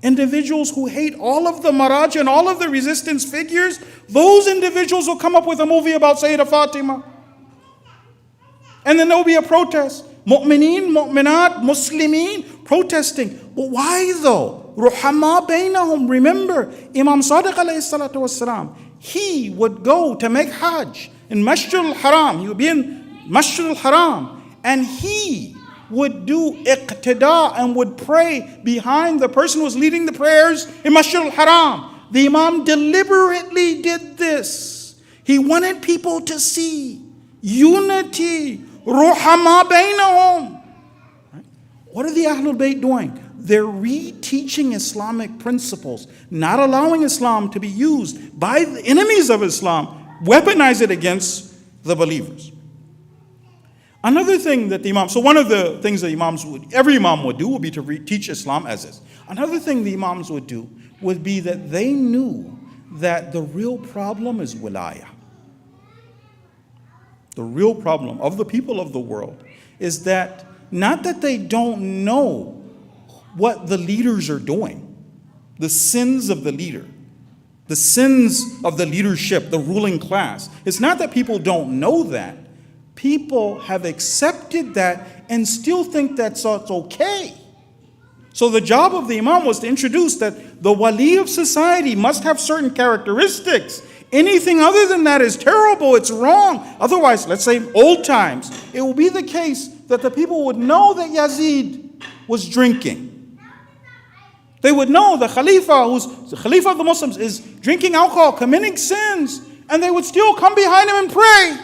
who hate all of the Maraj and all of the resistance figures, those individuals will come up with a movie about Sayyidah Fatima. And then there will be a protest. Mu'mineen, mu'minat, Muslimeen protesting. But why though? Ruhama bainahum. Remember, Imam Sadiq alayhi salatu wasalam, he would go to make Hajj in Masjid al-Haram. He would be in Masjid al-Haram. And he would do iqtida and would pray behind the person who was leading the prayers in Masjid al-Haram. The Imam deliberately did this. He wanted people to see unity. Ruhama bainahum. What are the Ahlul Bayt doing? They're reteaching Islamic principles, not allowing Islam to be used by the enemies of Islam, weaponize it against the believers. Another thing that the Imam, so one of the things that every Imam would do would be to teach Islam as is. Another thing the Imams would do would be that they knew that the real problem is wilayah. The real problem of the people of the world is that not that they don't know what the leaders are doing, the sins of the leader, the sins of the leadership, the ruling class. It's not that people don't know that. People have accepted that and still think that's okay. So the job of the Imam was to introduce that the wali of society must have certain characteristics. Anything other than that is terrible, it's wrong. Otherwise, let's say old times, it will be the case that the people would know that Yazid was drinking. They would know the Khalifa, who's the Khalifa of the Muslims, is drinking alcohol, committing sins, and they would still come behind him and pray.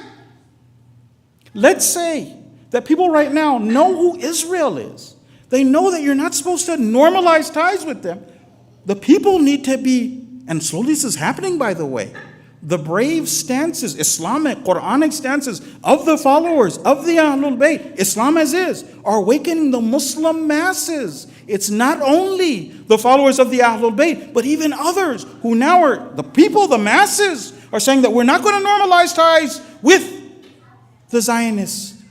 Let's say that people right now know who Israel is. They know that you're not supposed to normalize ties with them. The people need to be, and slowly this is happening by the way, the brave stances, Islamic, Quranic stances of the followers of the Ahlul Bayt, Islam as is, are awakening the Muslim masses. It's not only the followers of the Ahlul Bayt, but even others who now are, the people, the masses, are saying that we're not going to normalize ties with the Zionists.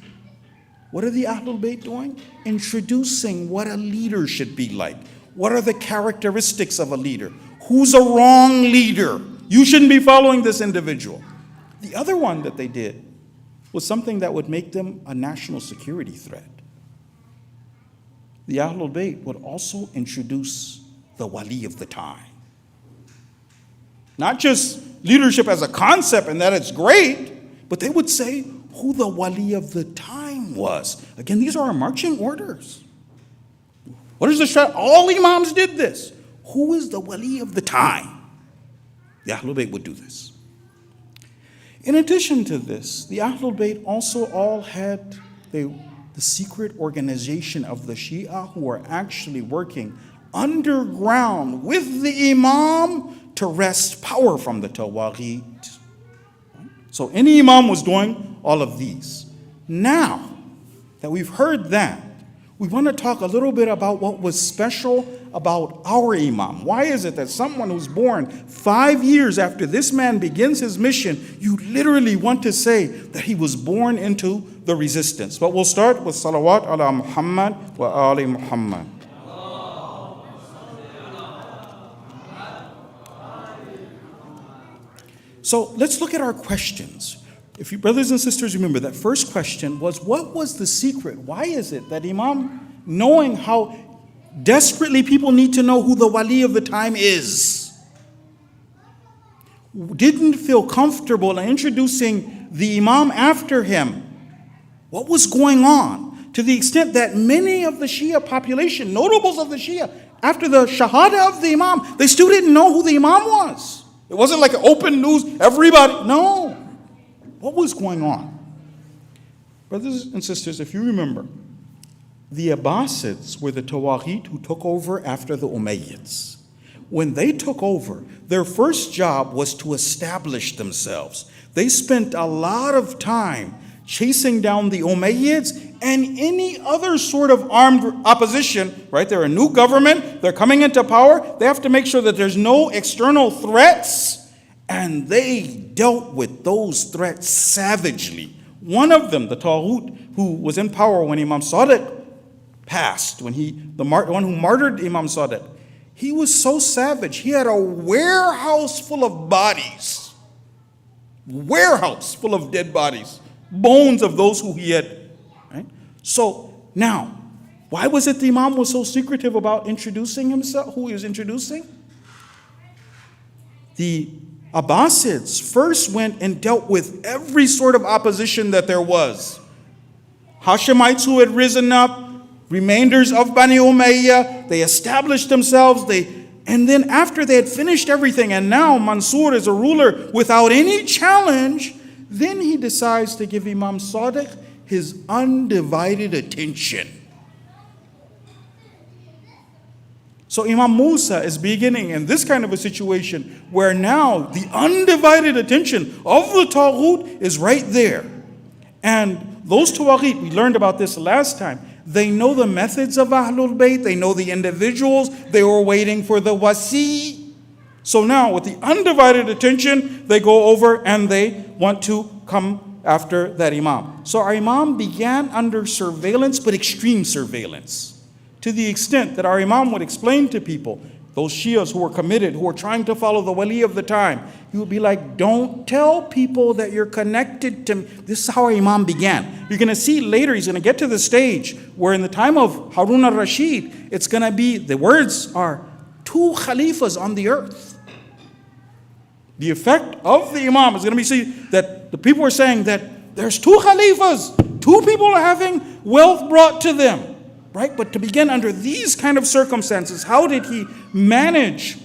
What are the Ahlul Bayt doing? Introducing what a leader should be like. What are the characteristics of a leader? Who's a wrong leader? You shouldn't be following this individual. The other one that they did was something that would make them a national security threat. The Ahlul Bayt would also introduce the wali of the time. Not just leadership as a concept and that it's great, But they would say who the wali of the time was. Again, these are our marching orders. What is the strategy? All imams did this. Who is the wali of the time? The Ahlul Bayt would do this. In addition to this, the Ahlul Bayt also all had the secret organization of the Shia who were actually working underground with the Imam to wrest power from the Tawaghit. So any Imam was doing all of these. Now that we've heard that, we want to talk a little bit about what was special about our Imam. Why is it that someone who's born 5 years after this man begins his mission, you literally want to say that he was born into the resistance? But we'll start with salawat ala Muhammad wa ali Muhammad. So let's look at our questions. If you brothers and sisters remember, that first question was, what was the secret? Why is it that Imam, knowing how desperately people need to know who the wali of the time is, didn't feel comfortable in introducing the Imam after him? What was going on? To the extent that many of the Shia population, notables of the Shia, after the Shahada of the Imam, they still didn't know who the Imam was. It wasn't like an open news, everybody, no. What was going on? Brothers and sisters, if you remember, the Abbasids were the Tawaghit who took over after the Umayyads. When they took over, their first job was to establish themselves. They spent a lot of time chasing down the Umayyads and any other sort of armed opposition, right? They're a new government, they're coming into power, they have to make sure that there's no external threats, and they dealt with those threats savagely. One of them, the Taghut, who was in power when Imam Sadiq passed, when the one who martyred Imam Sadiq, he was so savage, he had a warehouse full of bodies, warehouse full of dead bodies, bones of those who he had, right? So now, why was it the Imam was so secretive about introducing himself, who he was introducing? The Abbasids first went and dealt with every sort of opposition that there was. Hashemites who had risen up, remainders of Bani Umayyah, they established themselves, and then after they had finished everything, and now Mansur is a ruler without any challenge, then he decides to give Imam Sadiq his undivided attention. So Imam Musa is beginning in this kind of a situation where now the undivided attention of the Taghut is right there. And those Tawaghit, we learned about this last time, they know the methods of Ahlul Bayt, they know the individuals, they were waiting for the wasi. So now with the undivided attention, they go over and they want to come after that Imam. So our Imam began under surveillance, but extreme surveillance. To the extent that our Imam would explain to people, those Shias who were committed, who were trying to follow the wali of the time, he would be like, don't tell people that you're connected to me. This is how our Imam began. You're going to see later, he's going to get to the stage where in the time of Harun al-Rashid, it's going to be, the words are, 2 Khalifas on the earth. The effect of the Imam is going to be see that the people are saying that there's 2 Khalifas, 2 people are having wealth brought to them. Right? But to begin under these kind of circumstances, how did he manage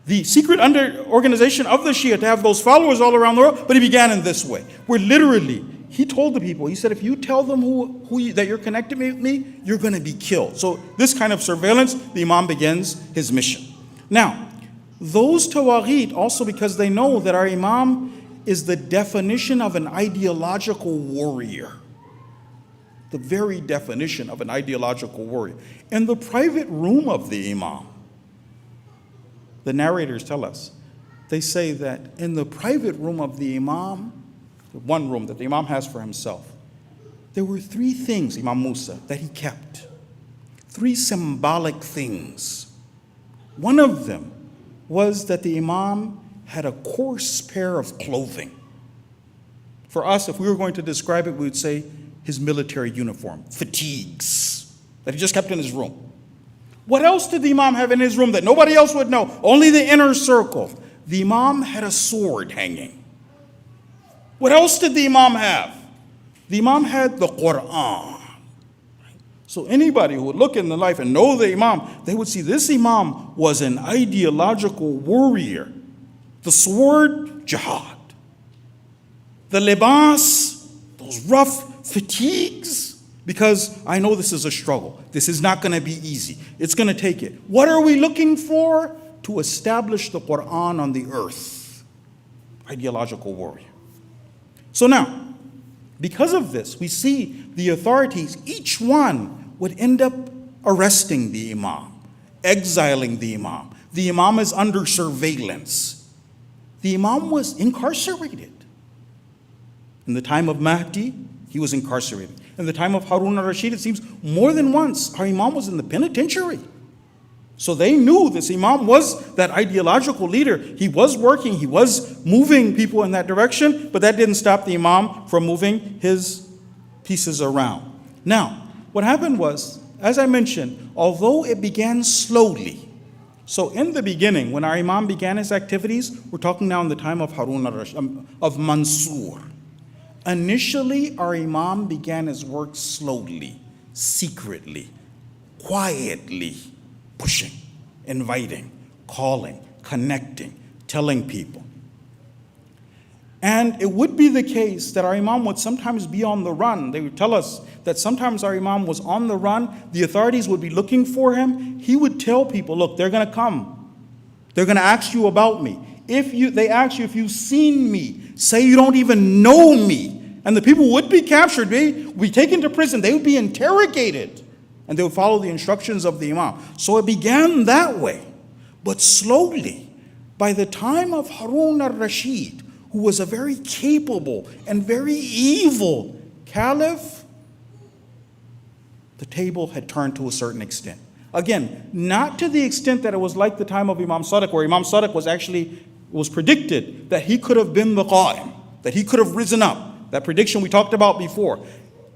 the secret organization of the Shia to have those followers all around the world? But he began in this way, where literally he told the people, he said, if you tell them that you're connected with me, you're going to be killed. So this kind of surveillance, the Imam begins his mission. Now, those Tawaghit, also because they know that our Imam is the definition of an ideological warrior. The very definition of an ideological warrior. In the private room of the Imam, the narrators tell us, they say that in the private room of the Imam, the one room that the Imam has for himself, there were 3 things, Imam Musa, that he kept. 3 symbolic things. One of them was that the Imam had a coarse pair of clothing. For us, if we were going to describe it, we would say his military uniform, fatigues, that he just kept in his room. What else did the Imam have in his room that nobody else would know? Only the inner circle. The Imam had a sword hanging. What else did the Imam have? The Imam had the Quran. So anybody who would look in the life and know the Imam, they would see this Imam was an ideological warrior. The sword, jihad. The libas, those rough fatigues, because I know this is a struggle. This is not going to be easy. It's going to take it. What are we looking for? To establish the Quran on the earth. Ideological warrior. So now, because of this, we see the authorities, each one would end up arresting the Imam, exiling the Imam. The Imam is under surveillance. The Imam was incarcerated. In the time of Mahdi, he was incarcerated. In the time of Harun al-Rashid, it seems more than once, our Imam was in the penitentiary. So they knew this Imam was that ideological leader. He was working, he was moving people in that direction, but that didn't stop the Imam from moving his pieces around. Now, what happened was, as I mentioned, although it began slowly, so in the beginning, when our Imam began his activities, we're talking now in the time of Harun al-Rashid, of Mansur. Initially, our Imam began his work slowly, secretly, quietly, pushing, inviting, calling, connecting, telling people. And it would be the case that our Imam would sometimes be on the run. They would tell us that sometimes our Imam was on the run. The authorities would be looking for him. He would tell people, look, they're going to come. They're going to ask you about me. They ask you if you've seen me, say you don't even know me. And the people would be captured. They would be taken to prison. They would be interrogated. And they would follow the instructions of the Imam. So it began that way. But slowly, by the time of Harun al-Rashid, who was a very capable and very evil caliph, the table had turned to a certain extent. Again, not to the extent that it was like the time of Imam Sadiq, where Imam Sadiq was predicted that he could have been the Qa'im, that he could have risen up. That prediction we talked about before.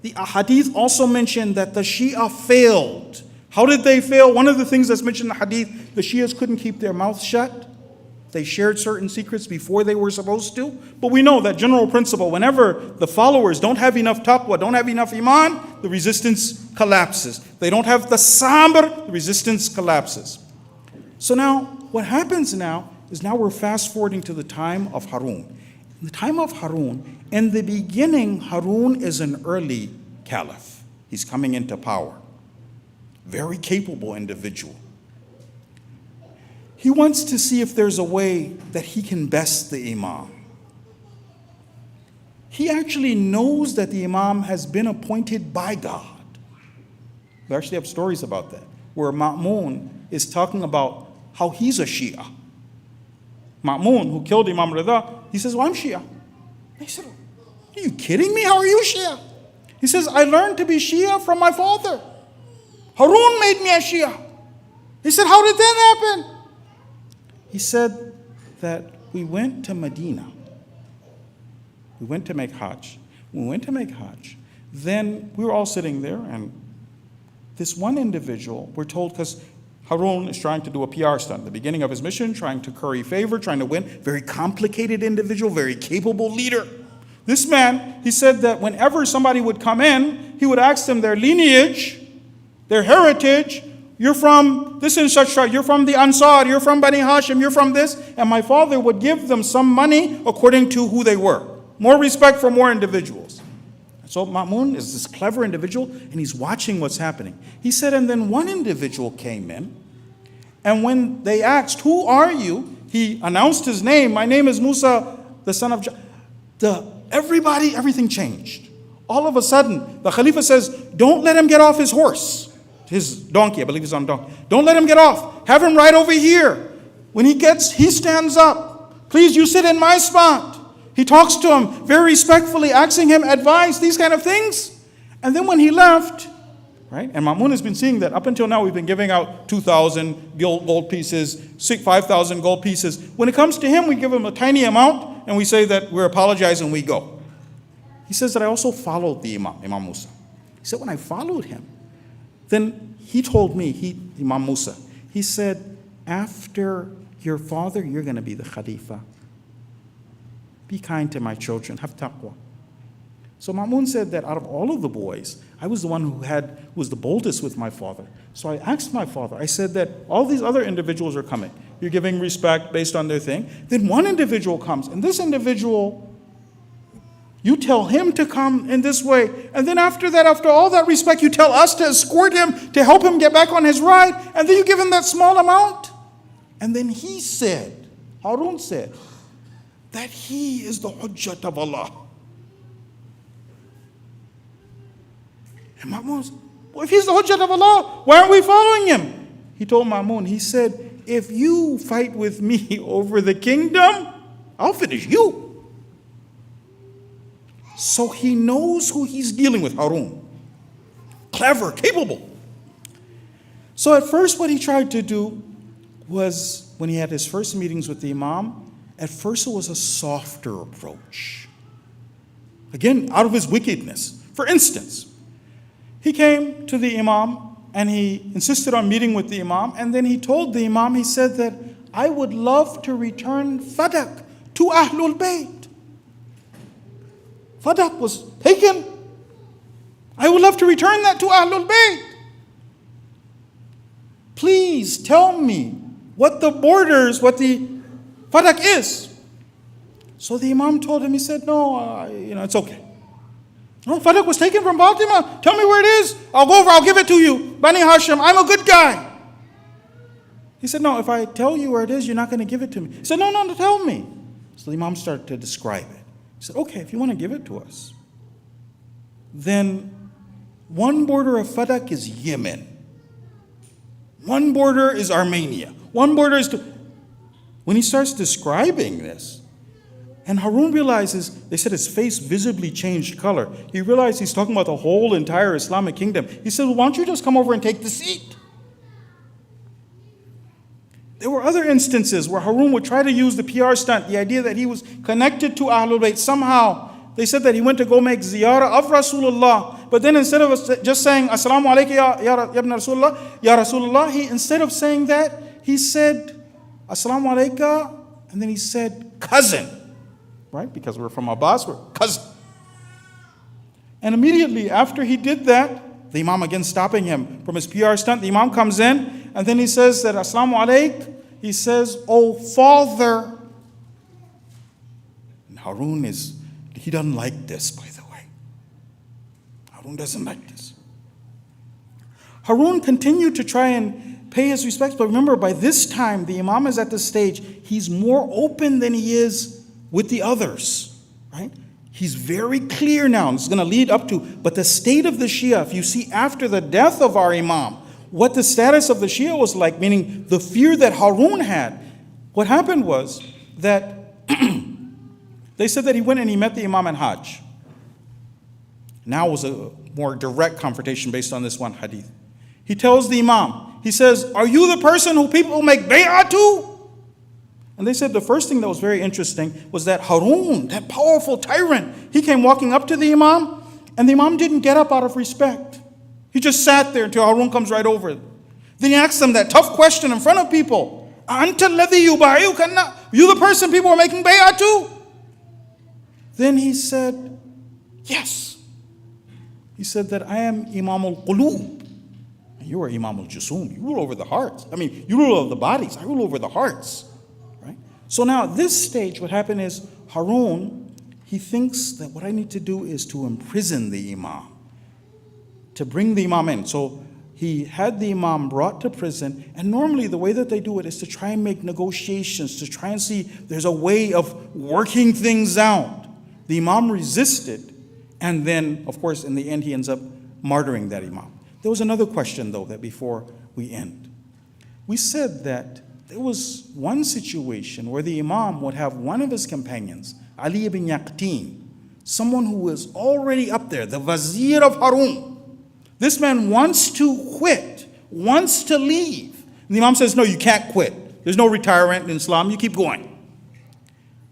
The hadith also mentioned that the Shia failed. How did they fail? One of the things that's mentioned in the hadith, the Shias couldn't keep their mouths shut. They shared certain secrets before they were supposed to. But we know that general principle, whenever the followers don't have enough taqwa, don't have enough iman, the resistance collapses. They don't have the sabr, the resistance collapses. So now, what happens now is now we're fast forwarding to the time of Harun. In the time of Harun, in the beginning, Harun is an early caliph. He's coming into power. Very capable individual. He wants to see if there's a way that he can best the Imam. He actually knows that the Imam has been appointed by God. We actually have stories about that, where Ma'mun is talking about how he's a Shia. Ma'mun, who killed Imam ar-Rida, he says, well, I'm Shia. He said, are you kidding me? How are you Shia? He says, I learned to be Shia from my father. Harun made me a Shia. He said, how did that happen? He said that we went to Medina. We went to make Hajj. When we went to make Hajj, then we were all sitting there, and this one individual, we're told, because Harun is trying to do a PR stunt, the beginning of his mission, trying to curry favor, trying to win, very complicated individual, very capable leader. This man, he said that whenever somebody would come in, he would ask them their lineage, their heritage. You're from this and such, you're from the Ansar, you're from Bani Hashim, you're from this. And my father would give them some money according to who they were. More respect for more individuals. So Ma'mun is this clever individual, and he's watching what's happening. He said, and then one individual came in, and when they asked, who are you? He announced his name. My name is Musa, the son of everything changed. All of a sudden, the Khalifa says, don't let him get off his horse. His donkey, I believe he's on a donkey. Don't let him get off. Have him right over here. When he stands up. Please, you sit in my spot. He talks to him very respectfully, asking him advice, these kind of things. And then when he left, right? And Ma'mun has been seeing that up until now we've been giving out 2,000 gold pieces, 5,000 gold pieces. When it comes to him, we give him a tiny amount and we say that we're apologizing and we go. He says that I also followed the Imam Musa. He said when I followed him, then he told me, Imam Musa, he said, after your father, you're going to be the Khalifa. be kind to my children, have taqwa. So Ma'mun said that out of all of the boys, I was the one who was the boldest with my father. So I asked my father, I said that all these other individuals are coming. You're giving respect based on their thing. Then one individual comes, and this individual, you tell him to come in this way. And then after that, after all that respect, you tell us to escort him, to help him get back on his ride. And then you give him that small amount. And then he said, Harun said, that he is the hujjat of Allah. And Ma'mun said, well, if he's the hujjat of Allah, why aren't we following him? He told Ma'mun, he said, if you fight with me over the kingdom, I'll finish you. So he knows who he's dealing with, Harun. Clever, capable. So at first what he tried to do was, when he had his first meetings with the Imam, at first it was a softer approach. Again, out of his wickedness. For instance, he came to the Imam and he insisted on meeting with the Imam, and then he told the Imam, he said that, I would love to return Fadak to Ahlul Bayt. Fadak was taken. I would love to return that to Ahlul Bayt. Please tell me what the borders, what the Fadak is. So the Imam told him, he said, no, it's okay. No, Fadak was taken from Fatima. Tell me where it is. I'll go over, I'll give it to you. Bani Hashim, I'm a good guy. He said, no, if I tell you where it is, you're not going to give it to me. He said, no, tell me. So the Imam started to describe it. He said, okay, if you want to give it to us, then one border of Fadak is Yemen. One border is Armenia. One border is... When he starts describing this, and Harun realizes, they said his face visibly changed color. He realized he's talking about the whole entire Islamic kingdom. He said, well, why don't you just come over and take the seat? There were other instances where Harun would try to use the PR stunt, the idea that he was connected to Ahlul Bayt somehow. They said that he went to go make ziyarah of Rasulullah, but then instead of just saying, Assalamu alaikum ya ibn Rasulullah, ya Rasulullah, instead of saying that, he said, Assalamu alaikum, and then he said, cousin. Right? Because we're from Abbas, we're cousin. And immediately after he did that, the Imam again stopping him from his PR stunt, the Imam comes in, and then he says that, Assalamu alaikum, he says, oh father. And Harun he doesn't like this, by the way. Harun doesn't like this. Harun continued to try and pay his respects, but remember, by this time, the Imam is at the stage, he's more open than he is with the others, right? He's very clear now, and it's going to lead up to, but the state of the Shia, if you see after the death of our Imam, what the status of the Shia was like, meaning the fear that Harun had, what happened was that they said that he went and he met the Imam in Hajj. Now was a more direct confrontation based on this one hadith. He tells the Imam, he says, are you the person who people make bay'ah to? And they said the first thing that was very interesting was that Harun, that powerful tyrant, he came walking up to the Imam, and the Imam didn't get up out of respect. He just sat there until Harun comes right over. Then he asked them that tough question in front of people. Anta alladhi yuba'i'uka? You the person people are making bay'ah to? Then he said, yes. He said that I am Imam al-Qulub. And you are Imam al-Jusum. You rule over the hearts. You rule over the bodies. I rule over the hearts. So now at this stage, what happened is Harun, he thinks that what I need to do is to imprison the Imam, to bring the Imam in. So he had the Imam brought to prison, and normally the way that they do it is to try and make negotiations, to try and see if there's a way of working things out. The Imam resisted, and then, of course, in the end, he ends up martyring that Imam. There was another question, though, that before we end. We said that there was one situation where the Imam would have one of his companions, Ali ibn Yaqtin, someone who was already up there, the Wazir of Harun. This man wants to quit, wants to leave. And the Imam says, no, you can't quit. There's no retirement in Islam, you keep going.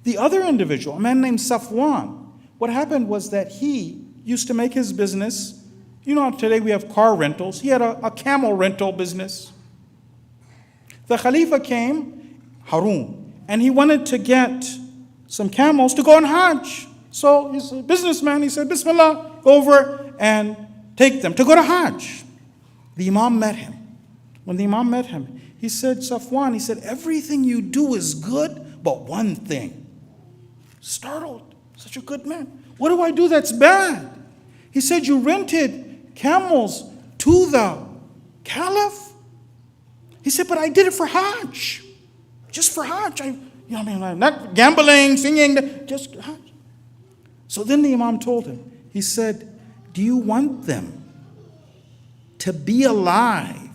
The other individual, a man named Safwan, what happened was that he used to make his business, today we have car rentals, he had a camel rental business. The Khalifa came, Harun, and he wanted to get some camels to go on Hajj. So he's a businessman. He said, Bismillah, go over and take them to go to Hajj. The Imam met him. When the Imam met him, he said, Safwan, he said, everything you do is good, but one thing. Startled, such a good man. What do I do that's bad? He said, you rented camels to the Caliph? He said, but I did it for Hajj. Just for Hajj. I'm not gambling, singing, just Hajj. So then the Imam told him, he said, do you want them to be alive?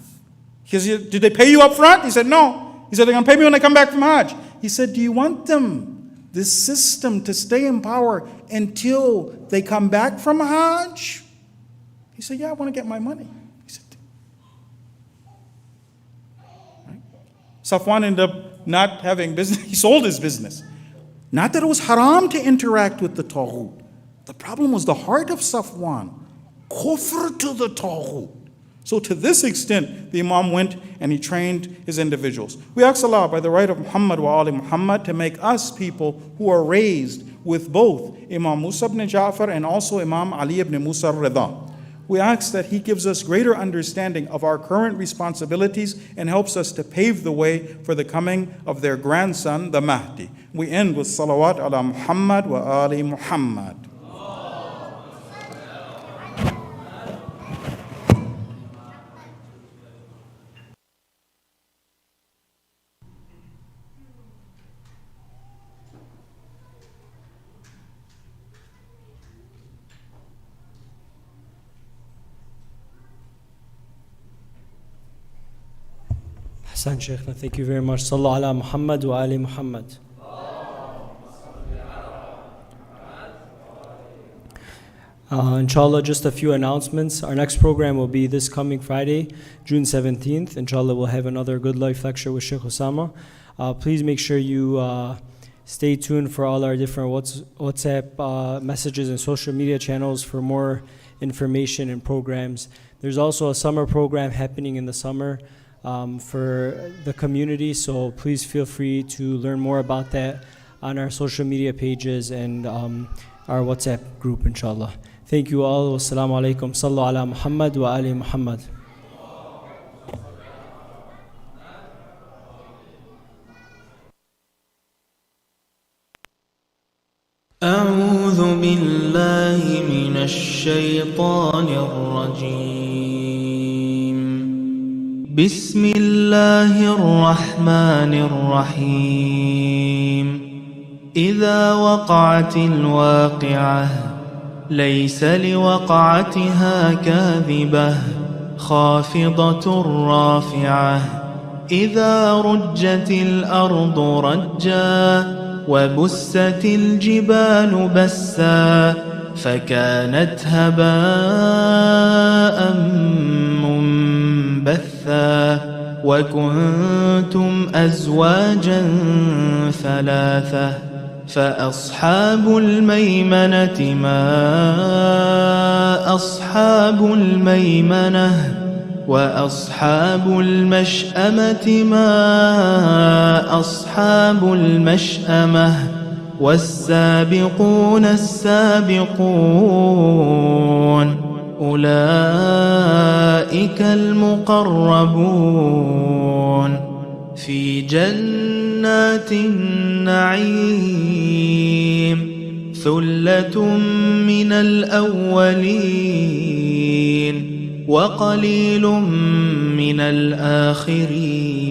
Because did they pay you up front? He said, no. He said, they're going to pay me when I come back from Hajj. He said, do you want them, this system, to stay in power until they come back from Hajj? He said, yeah, I want to get my money. He said, right? Safwan ended up not having business. He sold his business. Not that it was haram to interact with the Taghut. The problem was the heart of Safwan. Kufr to the Taghut. So to this extent, the Imam went and he trained his individuals. We ask Allah by the right of Muhammad wa Ali Muhammad to make us people who are raised with both Imam Musa ibn Ja'far and also Imam Ali ibn Musa ar-Rida. We ask that he gives us greater understanding of our current responsibilities and helps us to pave the way for the coming of their grandson, the Mahdi. We end with salawat ala Muhammad wa Ali Muhammad. Hassan Shaykhna, thank you very much. Sallu ala Muhammad wa Ali Muhammad. Inshallah, just a few announcements. Our next program will be this coming Friday, June 17th. Inshallah, we'll have another Good Life lecture with Shk Usama. Please make sure you stay tuned for all our different WhatsApp messages and social media channels for more information and programs. There's also a summer program happening in the summer for the community, so please feel free to learn more about that on our social media pages and our WhatsApp group, inshallah. Thank you all. Wassalamu alaikum. Sallu ala Muhammad wa ali Muhammad. أعوذ بالله من الشيطان الرجيم. بسم الله الرحمن الرحيم. إذا وقعت الواقعة ليس لوقعتها كاذبة خافضة رافعة. إذا رجت الأرض رجا وبست الجبال بسا فكانت هباء منبثا وكنتم أزواجا ثلاثة فأصحاب الميمنة ما أصحاب الميمنة وأصحاب المشأمة ما أصحاب المشأمة والسابقون السابقون أولئك المقربون في جنات النعيم ثلة من الأولين وقليل من الآخرين.